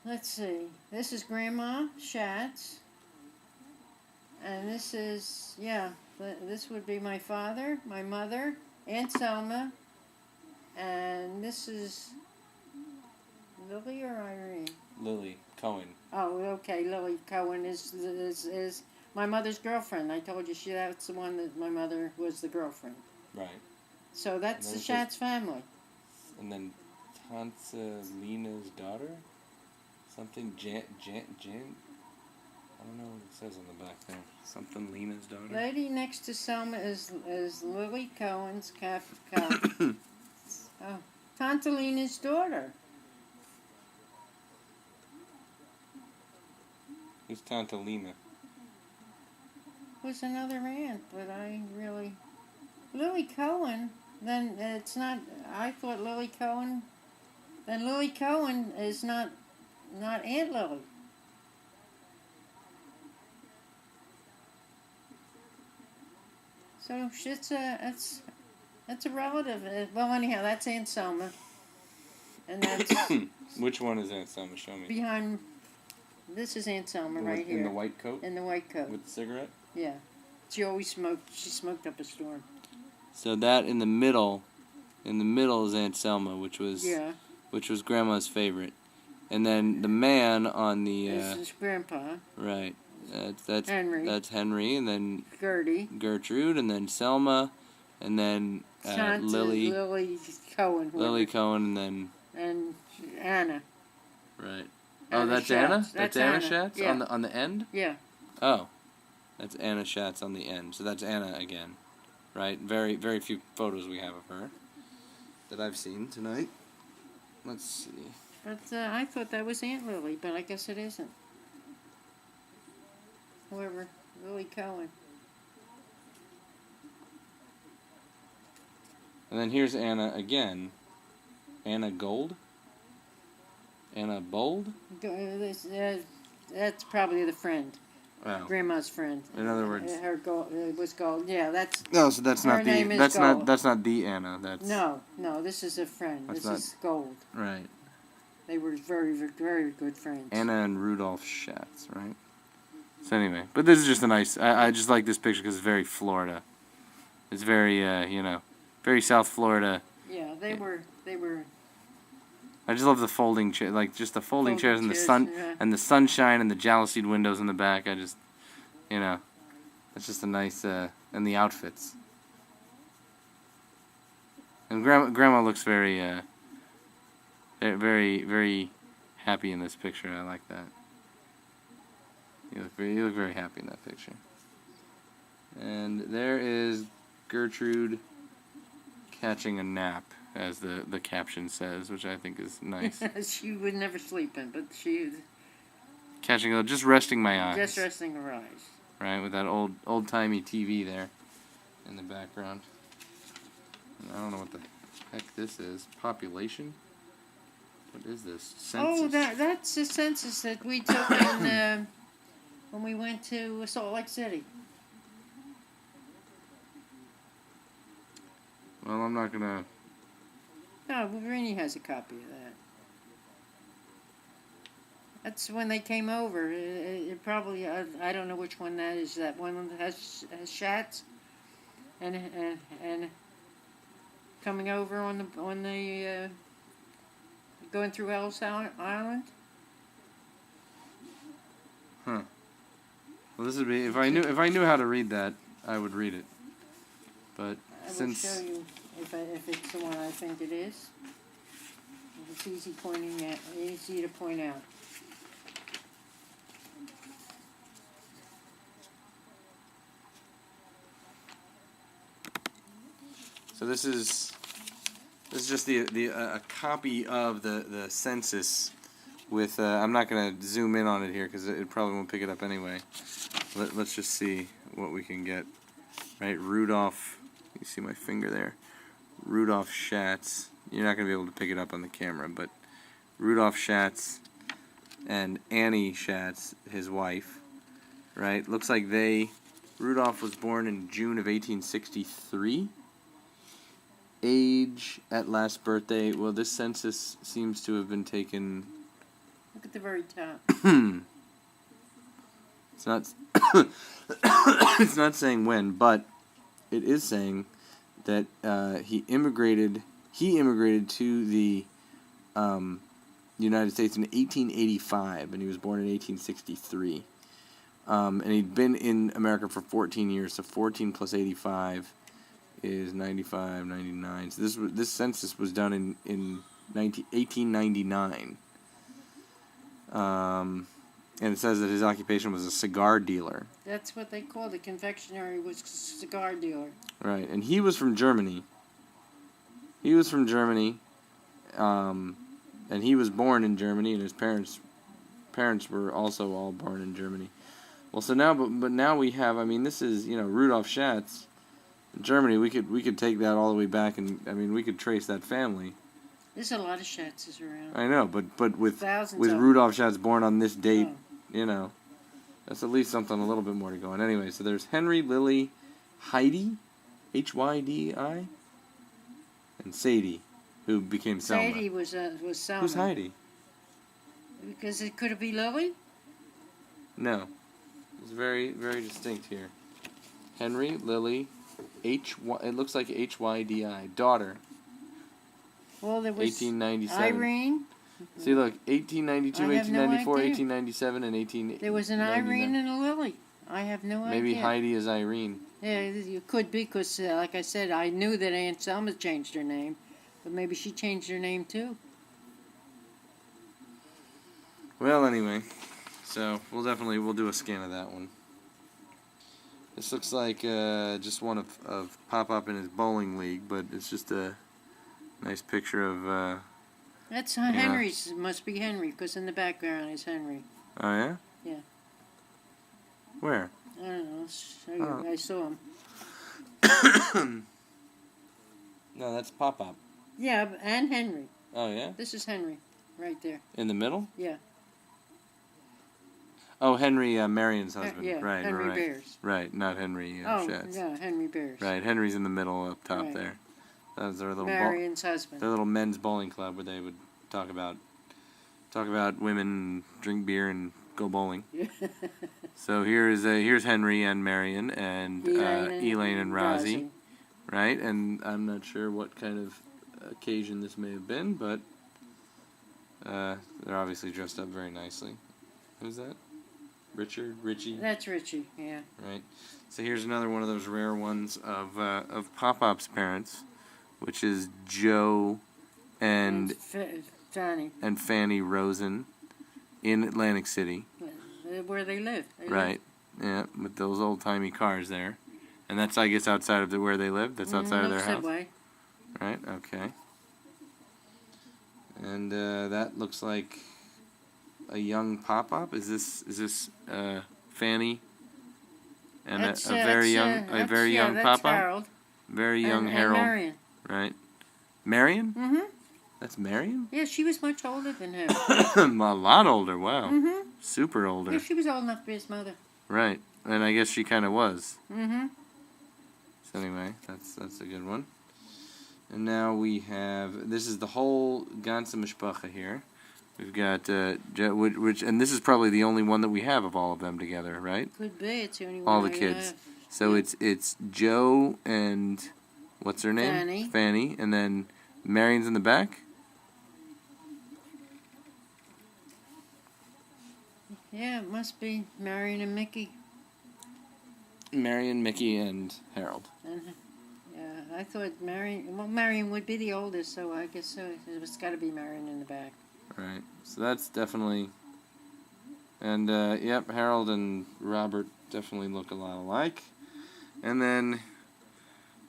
Let's see. This is Grandma Schatz. And this is, this would be my father, my mother, Aunt Selma. And this is Lily or Irene? Lily Cohen. Oh, okay. Lily Cohen is my mother's girlfriend. I told you that's the one that my mother was the girlfriend. Right. So that's the Schatz family. And then Tante Lena's daughter? Something Jan. I don't know what it says on the back there. Something Lena's daughter. Lady next to Selma is Lily Cohen's oh, Tante Lena's daughter. Who's Tante Lena? Was another aunt, but Lily Cohen. Then it's not. I thought Lily Cohen. Then Lily Cohen is not Aunt Lily. So it's a relative. Well, anyhow, that's Aunt Selma, and that's which one is Aunt Selma? Show me. behind This is Aunt Selma right here. In the white coat? In the white coat. With the cigarette? Yeah. She always smoked. She smoked up a storm. So that in the middle is Aunt Selma, which was Grandma's favorite. And then the man on the... this is Grandpa. Right. That's Henry. That's Henry, and then... Gertrude, and then Selma, and then Lily Cohen. Lily Cohen, and then... And Anna. Right. Anna that's Schatz. Anna? That's Anna Anna. Schatz? Yeah. On the end? Yeah. Oh. That's Anna Schatz on the end. So that's Anna again. Right? Very, very few photos we have of her that I've seen tonight. Let's see. But I thought that was Aunt Lily, but I guess it isn't. Whoever, Lily Cohen. And then here's Anna again. Anna Gold? Anna Bold? That's probably the friend. Wow. Grandma's friend. In other words, her gold was gold. Yeah, that's. No, so that's not name the. is That's Gold. not. That's not the Anna. That's. No. This is a friend. That's This is Gold. Right. They were very, very good friends. Anna and Rudolph Schatz, right? So anyway, but this is just a nice. I just like this picture because it's very Florida. It's very very South Florida. Yeah, they were. I just love the folding chair, like just the folding chairs and the sun yeah. and the sunshine and the jalousied windows in the back. I just, it's just a nice and the outfits. And Grandma looks very, very, very happy in this picture. I like that. You look very happy in that picture. And there is Gertrude catching a nap, as the caption says, which I think is nice. She would never sleep in, but she just resting my eyes. just resting her eyes. Right, with that old-timey TV there in the background. And I don't know what the heck this is. Population? What is this? Census? Oh, that's the census that we took in, when we went to Salt Lake City. Well, I'm not gonna... No, Rini has a copy of that. That's when they came over. It probably, I don't know which one that is. That one that has Schatz and coming over on the going through Ellis Island. Huh. Well, this would be if I knew how to read that, I would read it. But I will since show you if it's the one I think it is. It's easy to point out. So this is just a copy of the census with I'm not gonna zoom in on it here because it probably won't pick it up anyway. Let's just see what we can get. Right, Rudolph. You see my finger there. Rudolph Schatz. You're not gonna be able to pick it up on the camera, but Rudolph Schatz and Annie Schatz, his wife. Right, looks like Rudolph was born in June of 1863. Age at last birthday. Well, this census seems to have been taken. Look at the very top. It's not. It's not saying when, but it is saying that he immigrated. He immigrated to the United States in 1885, and he was born in 1863. And he'd been in America for 14 years. So 14 plus 85. Is 95, 99. So this census was done in 1899. And it says that his occupation was a cigar dealer. That's what they called it. Confectionery was cigar dealer. Right, and he was from Germany. And he was born in Germany, and his parents were also all born in Germany. Well, so now, but now we have. I mean, this is Rudolf Schatz. Germany, we could take that all the way back, and I mean we could trace that family. There's a lot of Schatzes around. I know, but with Thousands Rudolf Schatz born on this date, oh. That's at least something a little bit more to go on. Anyway, so there's Henry, Lily, Heidi, Hydi, and Sadie, who became Selma. Sadie was Selma. Who's Heidi? Because it could it be Lily? No. It's very, very distinct here. Henry, Lily, it looks like Hydi, daughter. Well, there was 1897. Irene. See, look, 1892, I have no 1894, idea. 1897, and 1899. There was an Irene and a Lily. I have no Maybe idea. Heidi is Irene. Yeah, it could be, because, like I said, I knew that Aunt Selma changed her name, but maybe she changed her name too. Well, anyway, so we'll do a scan of that one. This looks like just one of Pop-Up in his bowling league, but it's just a nice picture of... That's Henry's. It must be Henry, because in the background is Henry. Oh, yeah? Yeah. Where? I don't know. I'll show you. I saw him. No, that's Pop-Up. Yeah, and Henry. Oh, yeah? This is Henry, right there. In the middle? Yeah. Oh, Henry, Marion's husband. Yeah, right, Henry right. Bears. Right, not Henry Schatz. Yeah, Henry Bears. Right, Henry's in the middle up top Right. there. That was their little Marion's husband. their little men's bowling club where they would talk about women, and drink beer, and go bowling. So here's Henry and Marion and Elaine and Rosie, right? And I'm not sure what kind of occasion this may have been, but they're obviously dressed up very nicely. Who's that? Richie? That's Richie, yeah. Right. So here's another one of those rare ones of Pop-Up's parents, which is Joe and Fanny Rosen in Atlantic City. Where they live. Right. Yeah, with those old-timey cars there. And that's, I guess, outside of where they live? That's outside of their house? That way. Right, okay. And that looks like a young Pop-Up. Is this Fanny and a very young Pop-Up? Harold. Very young Harold. And Marion. Right. Marion? Mm-hmm. That's Marion? Yeah, she was much older than him. A lot older, wow. Mm-hmm. Super older. Yeah, she was old enough to be his mother. Right. And I guess she kind of was. Mm-hmm. So anyway, that's a good one. And now we have, this is the whole ganze Mishpacha here. We've got, and this is probably the only one that we have of all of them together, right? Could be. It's the only one all the I kids. have. So it's Joe and, what's her name? Fanny. And then Marion's in the back? Yeah, it must be Marion and Mickey. Marion, Mickey, and Harold. Yeah, I thought Marion would be the oldest, so I guess so. It's got to be Marion in the back. Right. So that's definitely... And, yep, Harold and Robert definitely look a lot alike. And then,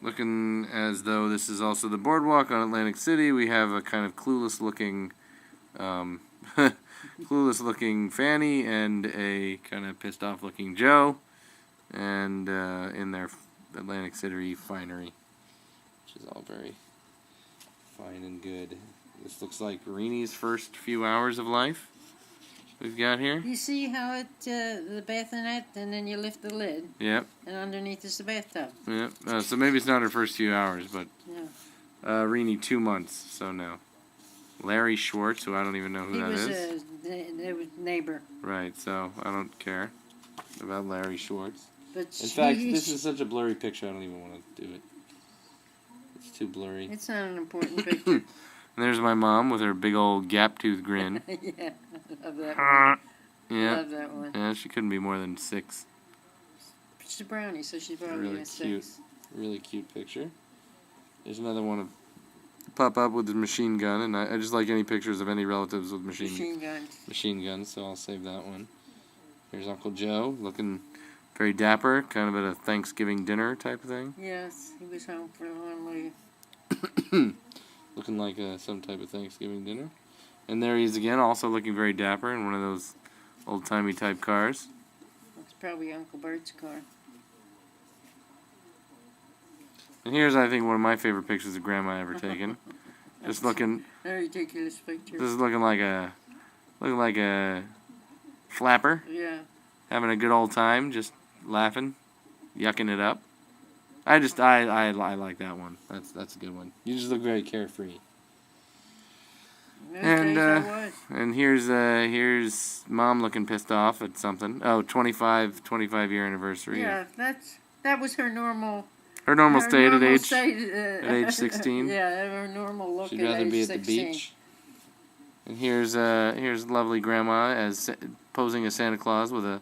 looking as though this is also the boardwalk on Atlantic City, we have a kind of clueless-looking... clueless-looking Fanny and a kind of pissed-off-looking Joe, and in their Atlantic City finery, which is all very fine and good. This looks like Rini's first few hours of life we've got here. You see how it, the bassinet, and then you lift the lid. Yep. And underneath is the bathtub. Yep. So maybe it's not her first few hours, but Rini 2 months, so no. Larry Schwartz, who I don't even know who that is. He was a neighbor. Right, so I don't care about Larry Schwartz. But in fact, this is such a blurry picture, I don't even want to do it. It's too blurry. It's not an important picture. And there's my mom with her big old gap-tooth grin. Yeah, I love that one. Yeah. I love that one. Yeah, she couldn't be more than 6. She's a brownie, so she's probably really a cute. 6. Really cute picture. There's another one of Pop-Up with his machine gun, and I just like any pictures of any relatives with machine guns, so I'll save that one. Here's Uncle Joe, looking very dapper, kind of at a Thanksgiving dinner type of thing. Yes, he was home for a long leave. Looking like some type of Thanksgiving dinner. And there he is again, also looking very dapper in one of those old-timey type cars. It's probably Uncle Bert's car. And here's, I think, one of my favorite pictures of Grandma ever taken. Just looking... A ridiculous picture. This is looking like a flapper. Yeah. Having a good old time, just laughing, yucking it up. I like that one. That's a good one. You just look very carefree. And here's Mom looking pissed off at something. Oh, 25 year anniversary. Yeah, that was her normal. Her normal state at age 16. Yeah, her normal look. She'd rather be at the beach. And here's lovely Grandma as posing as Santa Claus with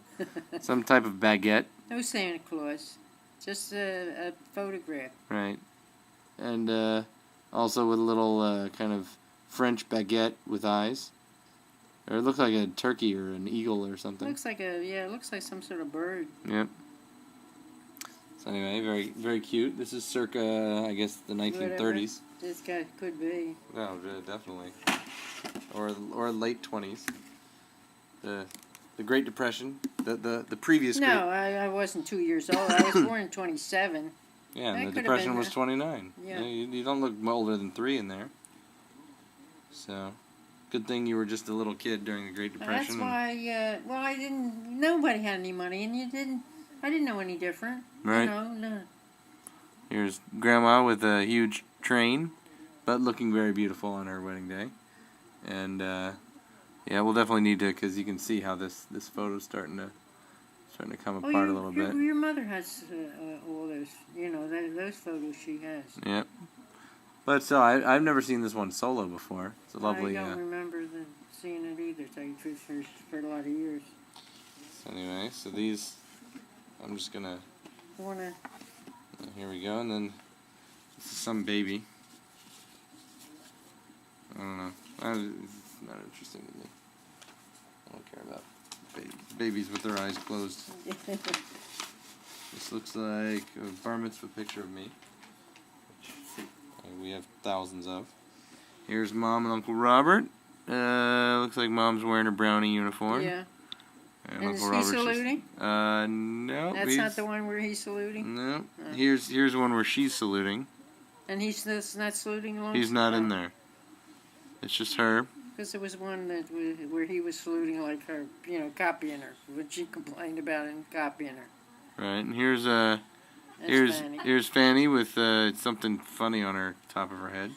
some type of baguette. No Santa Claus, just a photograph. Right, and also with a little kind of French baguette with eyes. Or it looks like a turkey or an eagle or something. Looks like it looks like some sort of bird. Yep. So anyway, very, very cute. This is circa, I guess, the 1930s. Whatever. This guy could be. No, definitely. Or late 20s. The Great Depression. The previous. No, I wasn't 2 years old. I was born in 27. Yeah, and the Depression was 29. Yeah. You don't look older than 3 in there. So, good thing you were just a little kid during the Great Depression. That's why. Well, I didn't. Nobody had any money, and you didn't. I didn't know any different. Right. No. Here's Grandma with a huge train, but looking very beautiful on her wedding day. And yeah, we'll definitely need to, because you can see how this photo's starting to come apart a little bit. Your mother has all those, those photos she has. Yep. But so I've never seen this one solo before. It's a lovely. I don't remember seeing it either. To tell you the truth, for a lot of years. So anyway, so these, I'm just gonna. Here we go, and then this is some baby. I don't know. It's not interesting to me. I don't care about babies with their eyes closed. This looks like a bar mitzvah picture of me, which we have thousands of. Here's Mom and Uncle Robert. Looks like Mom's wearing her brownie uniform. Yeah. And Uncle Robert's saluting? No. That's not the one where he's saluting? No. Here's one where she's saluting. And he's not saluting along? He's not in there. It's just her. Because there was one where he was saluting like her, copying her. What she complained about and copying her. Right, and here's Fanny. Here's Fanny with something funny on her top of her head.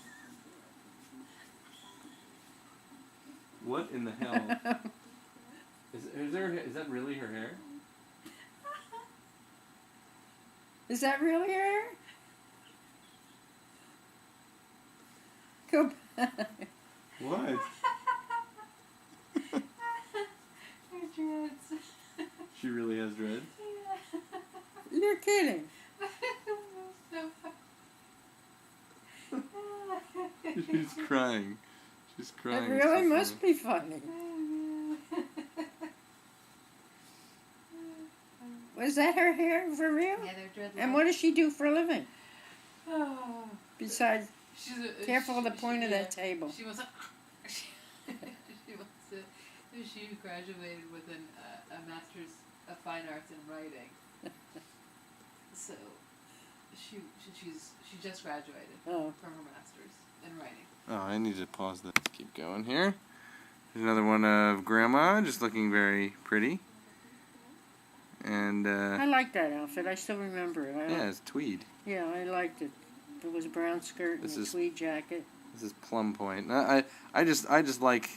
What in the hell? Is that really her hair? Is that really her hair? Go back. What? Her dreads. She really has dreads? You're kidding. She's crying. She's crying. It really must be funny. Was that her hair for real? Yeah, they're dreadlocks. And what does she do for a living? Oh. Besides, careful of the point of that table. She was she graduated with a master's of fine arts in writing. So she just graduated from her master's in writing. Oh, I need to pause this. Keep going here. There's another one of Grandma, just looking very pretty. And I like that outfit. I still remember it. Yeah, it's tweed. Yeah, I liked it. It was a brown skirt and a tweed jacket. This is Plum Point. I just like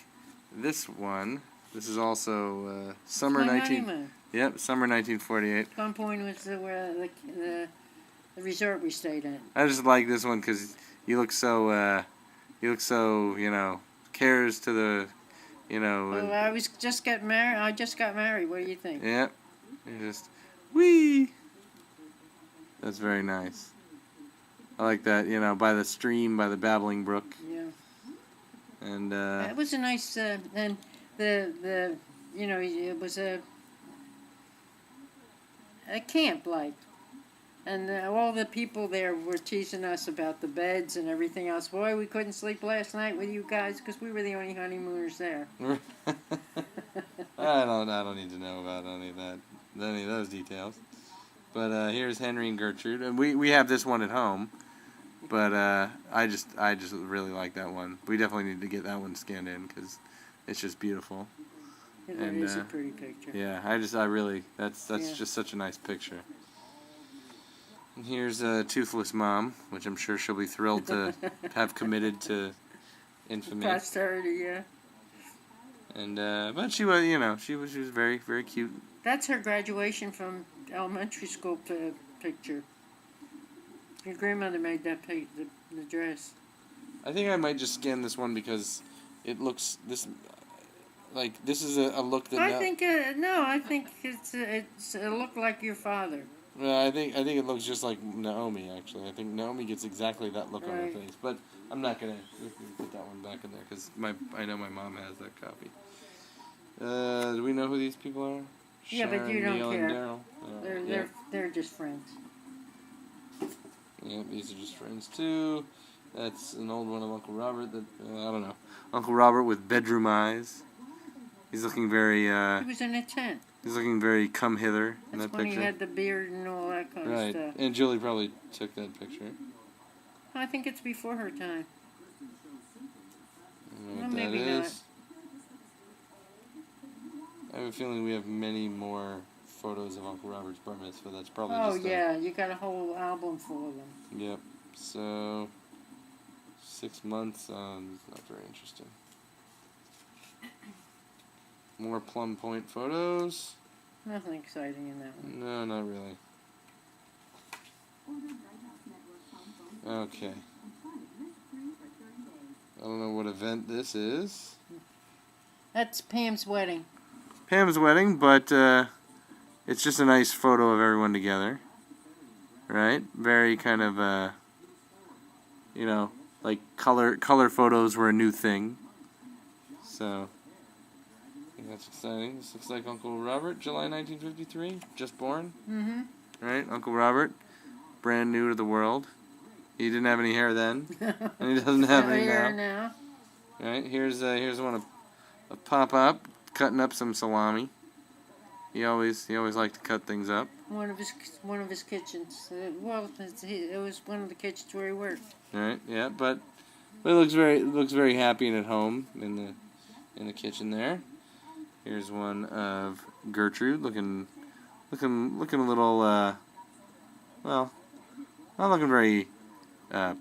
this one. This is also summer 19. Yep, summer 1948. Plum Point was the resort we stayed at. I just like this one because you look so cares to the, Well, I just got married. What do you think? Yep. You just wee. That's very nice. I like that. By the stream, by the babbling brook. Yeah. And it was a nice and it was a camp like. And all the people there were teasing us about the beds and everything else. Boy, we couldn't sleep last night with you guys because we were the only honeymooners there. I don't need to know about any of those details. But here's Henry and Gertrude, and we have this one at home. But I just really like that one. We definitely need to get that one scanned in because it's just beautiful. It is a pretty picture. Yeah, that's just such a nice picture. And here's Toothless Mom, which I'm sure she'll be thrilled to have committed to infamy. Posterity, yeah. And but she was, she was very, very cute. That's her graduation from elementary school picture. Your grandmother made that the dress. I think I might just scan this one because it looks this is a look that. I think no, I think it's a look like your father. Well, I think it looks just like Naomi. Actually, I think Naomi gets exactly that look on her face. But I'm not gonna put that one back in there because I know my mom has that copy. Do we know who these people are? Yeah, Sharon, but you don't Neil, care. And Daryl. They're just friends. Yeah, these are just friends too. That's an old one of Uncle Robert that I don't know. Uncle Robert with bedroom eyes. He's looking very. He was in a tent. He's looking very come hither in That's that when picture. he had the beard and all that kind of stuff. And Julie probably took that picture. I think it's before her time. I don't know what Well, that maybe is. I have a feeling we have many more photos of Uncle Robert's bar mitzvah. That's probably just yeah, you got a whole album full of them. Yep. So 6 months. Not very interesting. More Plum Point photos. Nothing exciting in that one. No, not really. Okay. I don't know what event this is. That's Pam's wedding. Pam's wedding, but it's just a nice photo of everyone together. Right? Very kind of, like color photos were a new thing. So, I think that's exciting. This looks like Uncle Robert, July 1953, just born. Mm-hmm. Right? Uncle Robert, brand new to the world. He didn't have any hair then, and he doesn't have any now. Right? Here's one of Pop-Up cutting up some salami. He always liked to cut things up. One of his kitchens. It was one of the kitchens where he worked. Right? Yeah, but it looks very happy and at home in the kitchen there. Here's one of Gertrude looking a little well, not looking very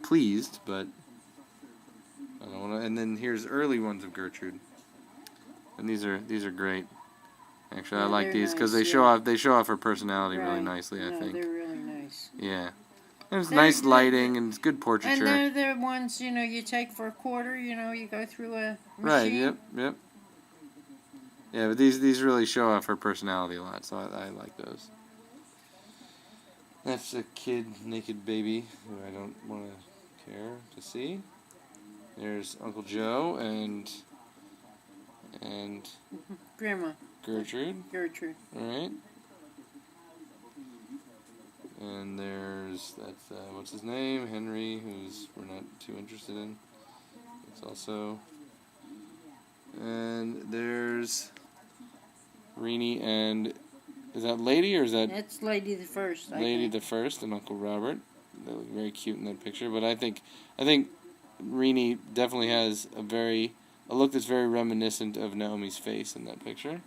pleased, but I don't want to. And then here's early ones of Gertrude, and these are great. Actually, I like these because they show off her personality really nicely. I think they're really nice. Yeah, and it's nice lighting and it's good portraiture. And they're the ones you take for a quarter. You go through a machine. Right. Yep. Yeah, but these really show off her personality a lot, so I like those. That's a kid, naked baby, who I don't want to care to see. There's Uncle Joe and Grandma. Gertrude. All right. And that's what's his name? Henry, who's we're not too interested in. It's also. And there's Renee and is that Lady or is that? That's Lady the First. Lady the First and Uncle Robert. They look very cute in that picture. But I think Renee definitely has a look that's very reminiscent of Naomi's face in that picture.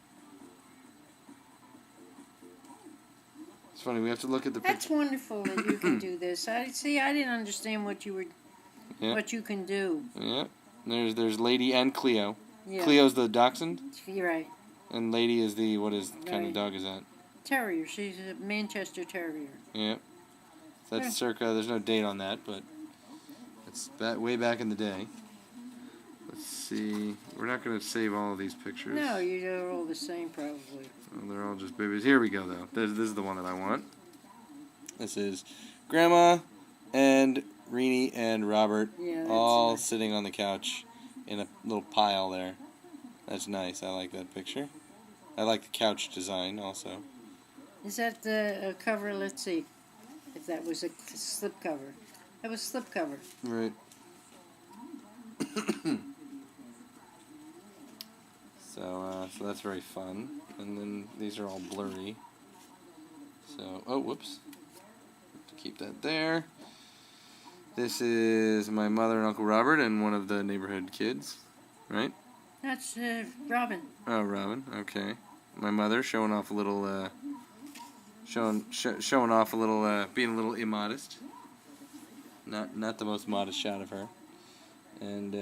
It's funny, we have to look at the picture. That's wonderful that you can do this. I didn't understand what you can do. Yeah. There's Lady and Cleo. Yeah. Cleo's the dachshund. You're right. And Lady is kind of dog is that? Terrier. She's a Manchester Terrier. Yeah. That's circa, there's no date on that, but it's way back in the day. Let's see. We're not going to save all of these pictures. No, they're all the same probably. Well, they're all just babies. Here we go, though. This is the one that I want. This is Grandma and Renee and Robert all sitting on the couch in a little pile there. That's nice. I like that picture. I like the couch design also. Is that the cover? Let's see if that was a slip cover. That was slip cover. Right. So that's very fun. And then these are all blurry. So, oh, whoops. Have to keep that there. This is my mother and Uncle Robert and one of the neighborhood kids, right? That's Robin. Oh, Robin. Okay. My mother showing off a little, showing off a little, being a little immodest. Not the most modest shot of her. And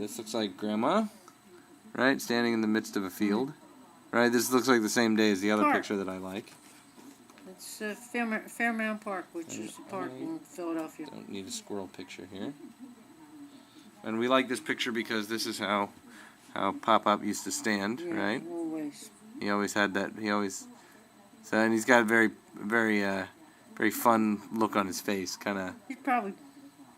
this looks like Grandma, right? Standing in the midst of a field. Right, this looks like the same day as the other picture that I like. It's Fairmount Park, which is a park in Philadelphia. Don't need a squirrel picture here. And we like this picture because this is how Pop-Up used to stand, right? Always. He always had that. And he's got a very fun look on his face, kind of. He's probably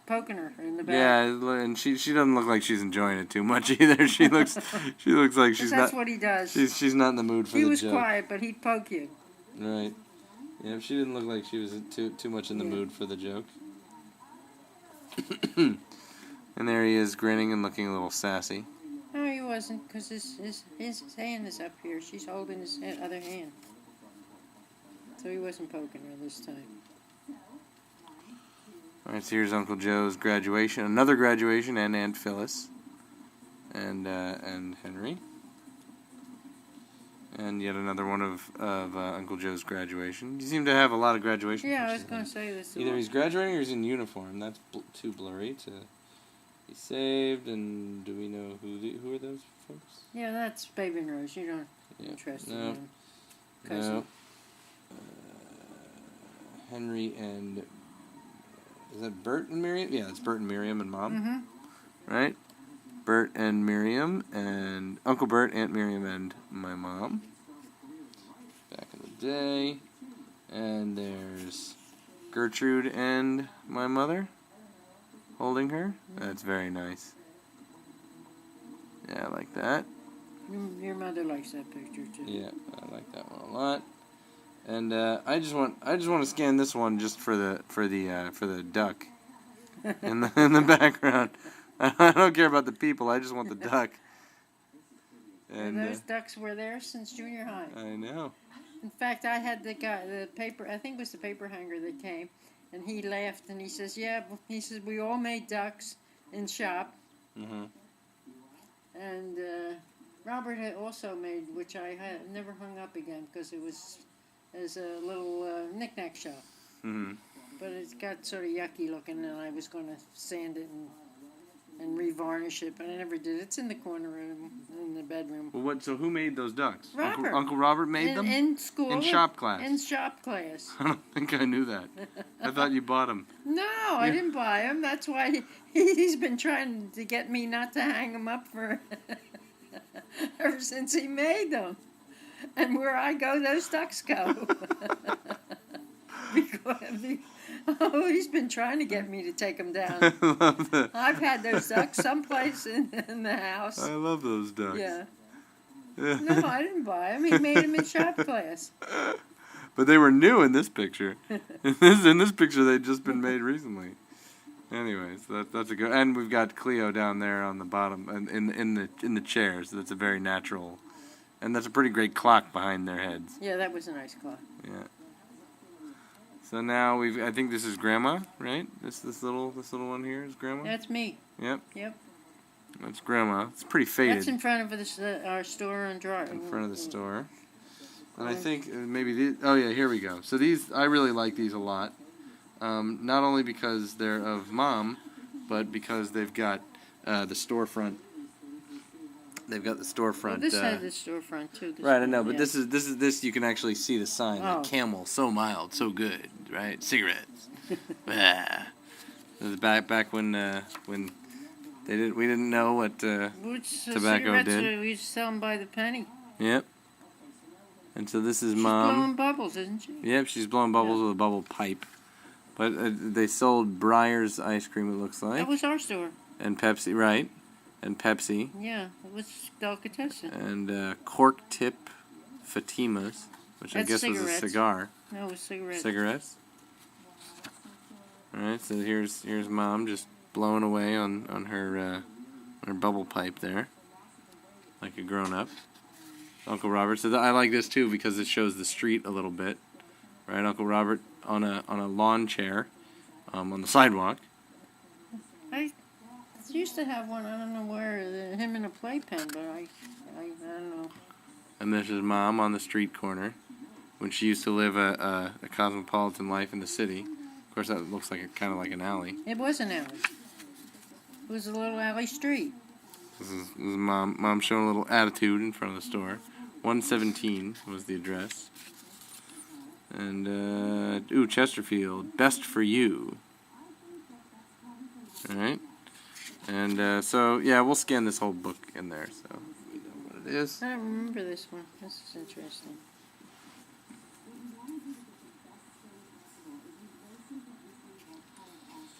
poking her in the back. Yeah, and she doesn't look like she's enjoying it too much either. She looks like she's not. That's what he does. She's not in the mood for the joke. He was quiet, but he'd poke you. Right. Yeah, she didn't look like she was too much in the mood for the joke. And there he is, grinning and looking a little sassy. No, he wasn't, because his hand is up here. She's holding his other hand. So he wasn't poking her this time. Alright, so here's Uncle Joe's graduation. Another graduation, and Aunt Phyllis. And Henry. And yet another one of Uncle Joe's graduation. You seem to have a lot of graduation Yeah, pictures. I was going to say this. Either he's graduating or he's in uniform. That's too blurry to be saved. And do we know who are those folks? Yeah, that's Baby and Rose. You don't interest in them. No. Henry and... Is that Bert and Miriam? Yeah, it's Bert and Miriam and Mom. Mm-hmm. Right? Bert and Miriam, and Uncle Bert, Aunt Miriam, and my mom. Back in the day. And there's Gertrude and my mother holding her. That's very nice. Yeah, I like that. Your mother likes that picture too. Yeah, I like that one a lot. And I just want to scan this one just for the duck in the background. I don't care about the people. I just want the duck. And those ducks were there since junior high. I know. In fact, I had the paper. I think it was the paper hanger that came, and he laughed and he says, "Yeah," he says, "we all made ducks in shop." Mhm. And Robert had also made, which I had never hung up again because it was as a little knick-knack shop. Mhm. But it got sort of yucky looking, and I was going to sand it and revarnish it, but I never did. It's in the corner room, in the bedroom. Well, so who made those ducks? Robert. Uncle Robert made them? In school. In shop class? In shop class. I don't think I knew that. I thought you bought them. No, I didn't buy them. That's why he's been trying to get me not to hang them up for ever since he made them. And where I go, those ducks go. He's been trying to get me to take them down. I love that. I've had those ducks someplace in the house. I love those ducks. Yeah. No, I didn't buy them. He made them in shop class. But they were new in this picture. In this picture, they'd just been made recently. Anyways, that's a good. And we've got Cleo down there on the bottom, and in the chairs. That's a very natural, and that's a pretty great clock behind their heads. Yeah, that was a nice clock. Yeah. So now I think this is Grandma, right? This little one here is Grandma. That's me. Yep. Yep. That's Grandma. It's pretty faded. That's in front of our store and drawer. In front of the store. And I think maybe these. Oh yeah, here we go. So these, I really like these a lot. Not only because they're of Mom, but because they've got the storefront. They've got the storefront. Well, this has the storefront too. Right, I know, but this you can actually see the sign. Oh. Like Camel, so mild, so good, right? Cigarettes. back when we didn't know what tobacco did. We used to sell them by the penny. Yep. And so this is She's Mom. blowing bubbles, isn't she? Yep, she's blowing bubbles with a bubble pipe. But they sold Breyer's ice cream, it looks like. That was our store. And Pepsi, right? And Pepsi. Yeah, it was delicatessen. And cork tip Fatimas, which That's I guess cigarettes. was a cigar. No, it was cigarettes. Cigarettes. All right, so here's Mom just blowing away on her bubble pipe there, like a grown-up. Uncle Robert. So I like this too because it shows the street a little bit, right? Uncle Robert on a lawn chair, on the sidewalk. I used to have one. I don't know where. Him in a playpen, but I don't know. And this is Mom on the street corner, when she used to live a cosmopolitan life in the city. Of course, that looks like kind of like an alley. It was an alley. was a little alley street. This is mom showing a little attitude in front of the store. 117 was the address. And, Chesterfield, best for you. Alright. And, so, yeah, we'll scan this whole book in there, so we know what it is. I don't remember this one. This is interesting.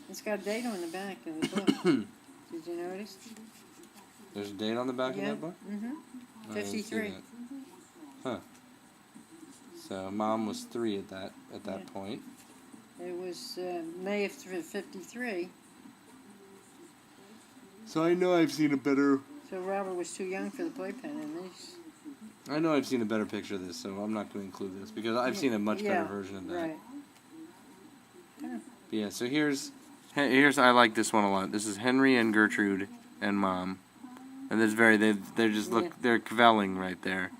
It's got a date on the back of the book. Did you notice? There's a date on the back of that book? Mm-hmm. I didn't see 53. that. Huh. So Mom was 3 at that point. It was May of 53. So I know I've seen a better. So Robert was too young for the playpen in these. I know I've seen a better picture of this, so I'm not going to include this because I've seen a much better version of that. Right. But yeah. So here's I like this one a lot. This is Henry and Gertrude and Mom, and it's they're just they're cavelling right there,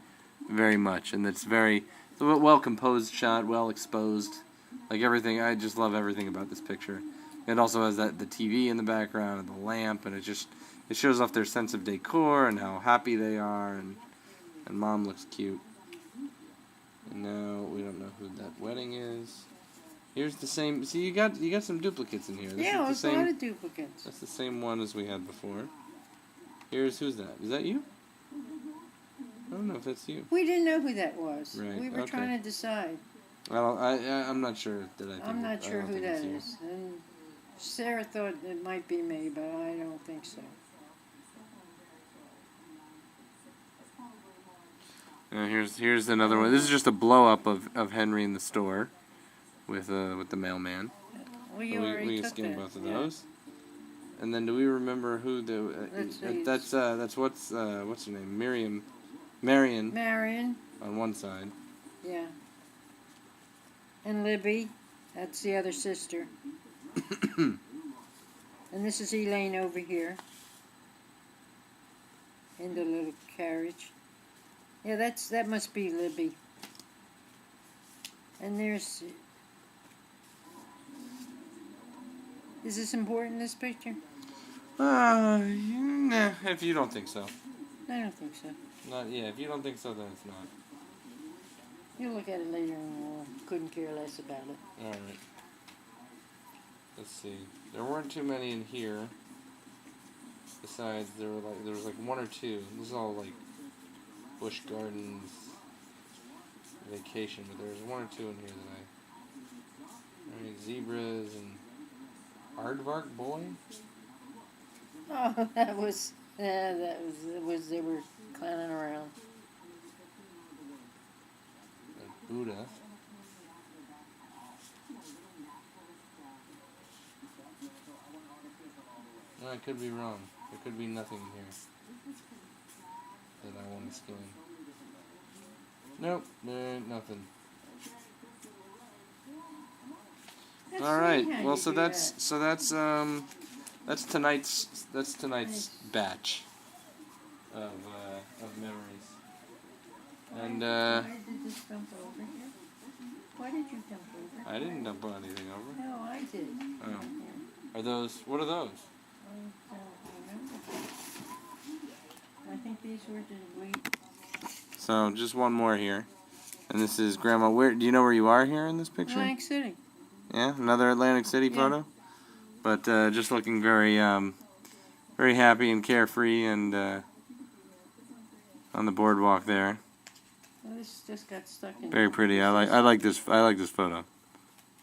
very much, and it's a well composed shot, well exposed, like everything. I just love everything about this picture. It also has the TV in the background and the lamp, and it shows off their sense of decor and how happy they are, and Mom looks cute. And now we don't know who that wedding is. Here's the same. See, you got some duplicates in here. This Yeah, is there's a lot of duplicates. That's the same one as we had before. Who's that? Is that you? I don't know if that's you. We didn't know who that was. Right, We were okay. trying to decide. I'm not sure that I think. I'm not sure I don't who think that it's you. is. And Sarah thought it might be me, but I don't think so. Here's another one. This is just a blow up of Henry in the store with the mailman. Well, you already we took scan that. both of those. And then do we remember who the that's what's her name? Marion Marion. on one side. Yeah. And Libby, that's the other sister. And this is Elaine over here. In the little carriage. Yeah, that must be Libby. And there's... Is this important, this picture? Nah, if you don't think so. I don't think so. If you don't think so, then it's not. You'll look at it later and we'll couldn't care less about it. Alright. Let's see. There weren't too many in here. Besides, there was like 1 or 2. This is all like Busch Gardens vacation, but there was 1 or 2 in here that Alright, zebras and Aardvark boy? Oh, they were clowning around. Like Buddha. No, I could be wrong. There could be nothing in here that I want to scan. Nope, there ain't nothing. All right. Well, so that's tonight's batch of memories. And Why did this dump over here? Why did you dump over? I didn't dump anything over. No, I did. Oh. What are those? I don't remember. I think these were the wheat. So just one more here, and this is Grandma. Do you know where you are here in this picture? Atlantic City. Yeah, another Atlantic City photo. But just looking very very happy and carefree, and on the boardwalk there. Well, this just got stuck in. Very pretty. I like this photo.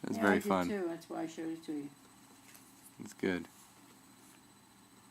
It's very fun. I did too. That's why I showed it to you. It's good.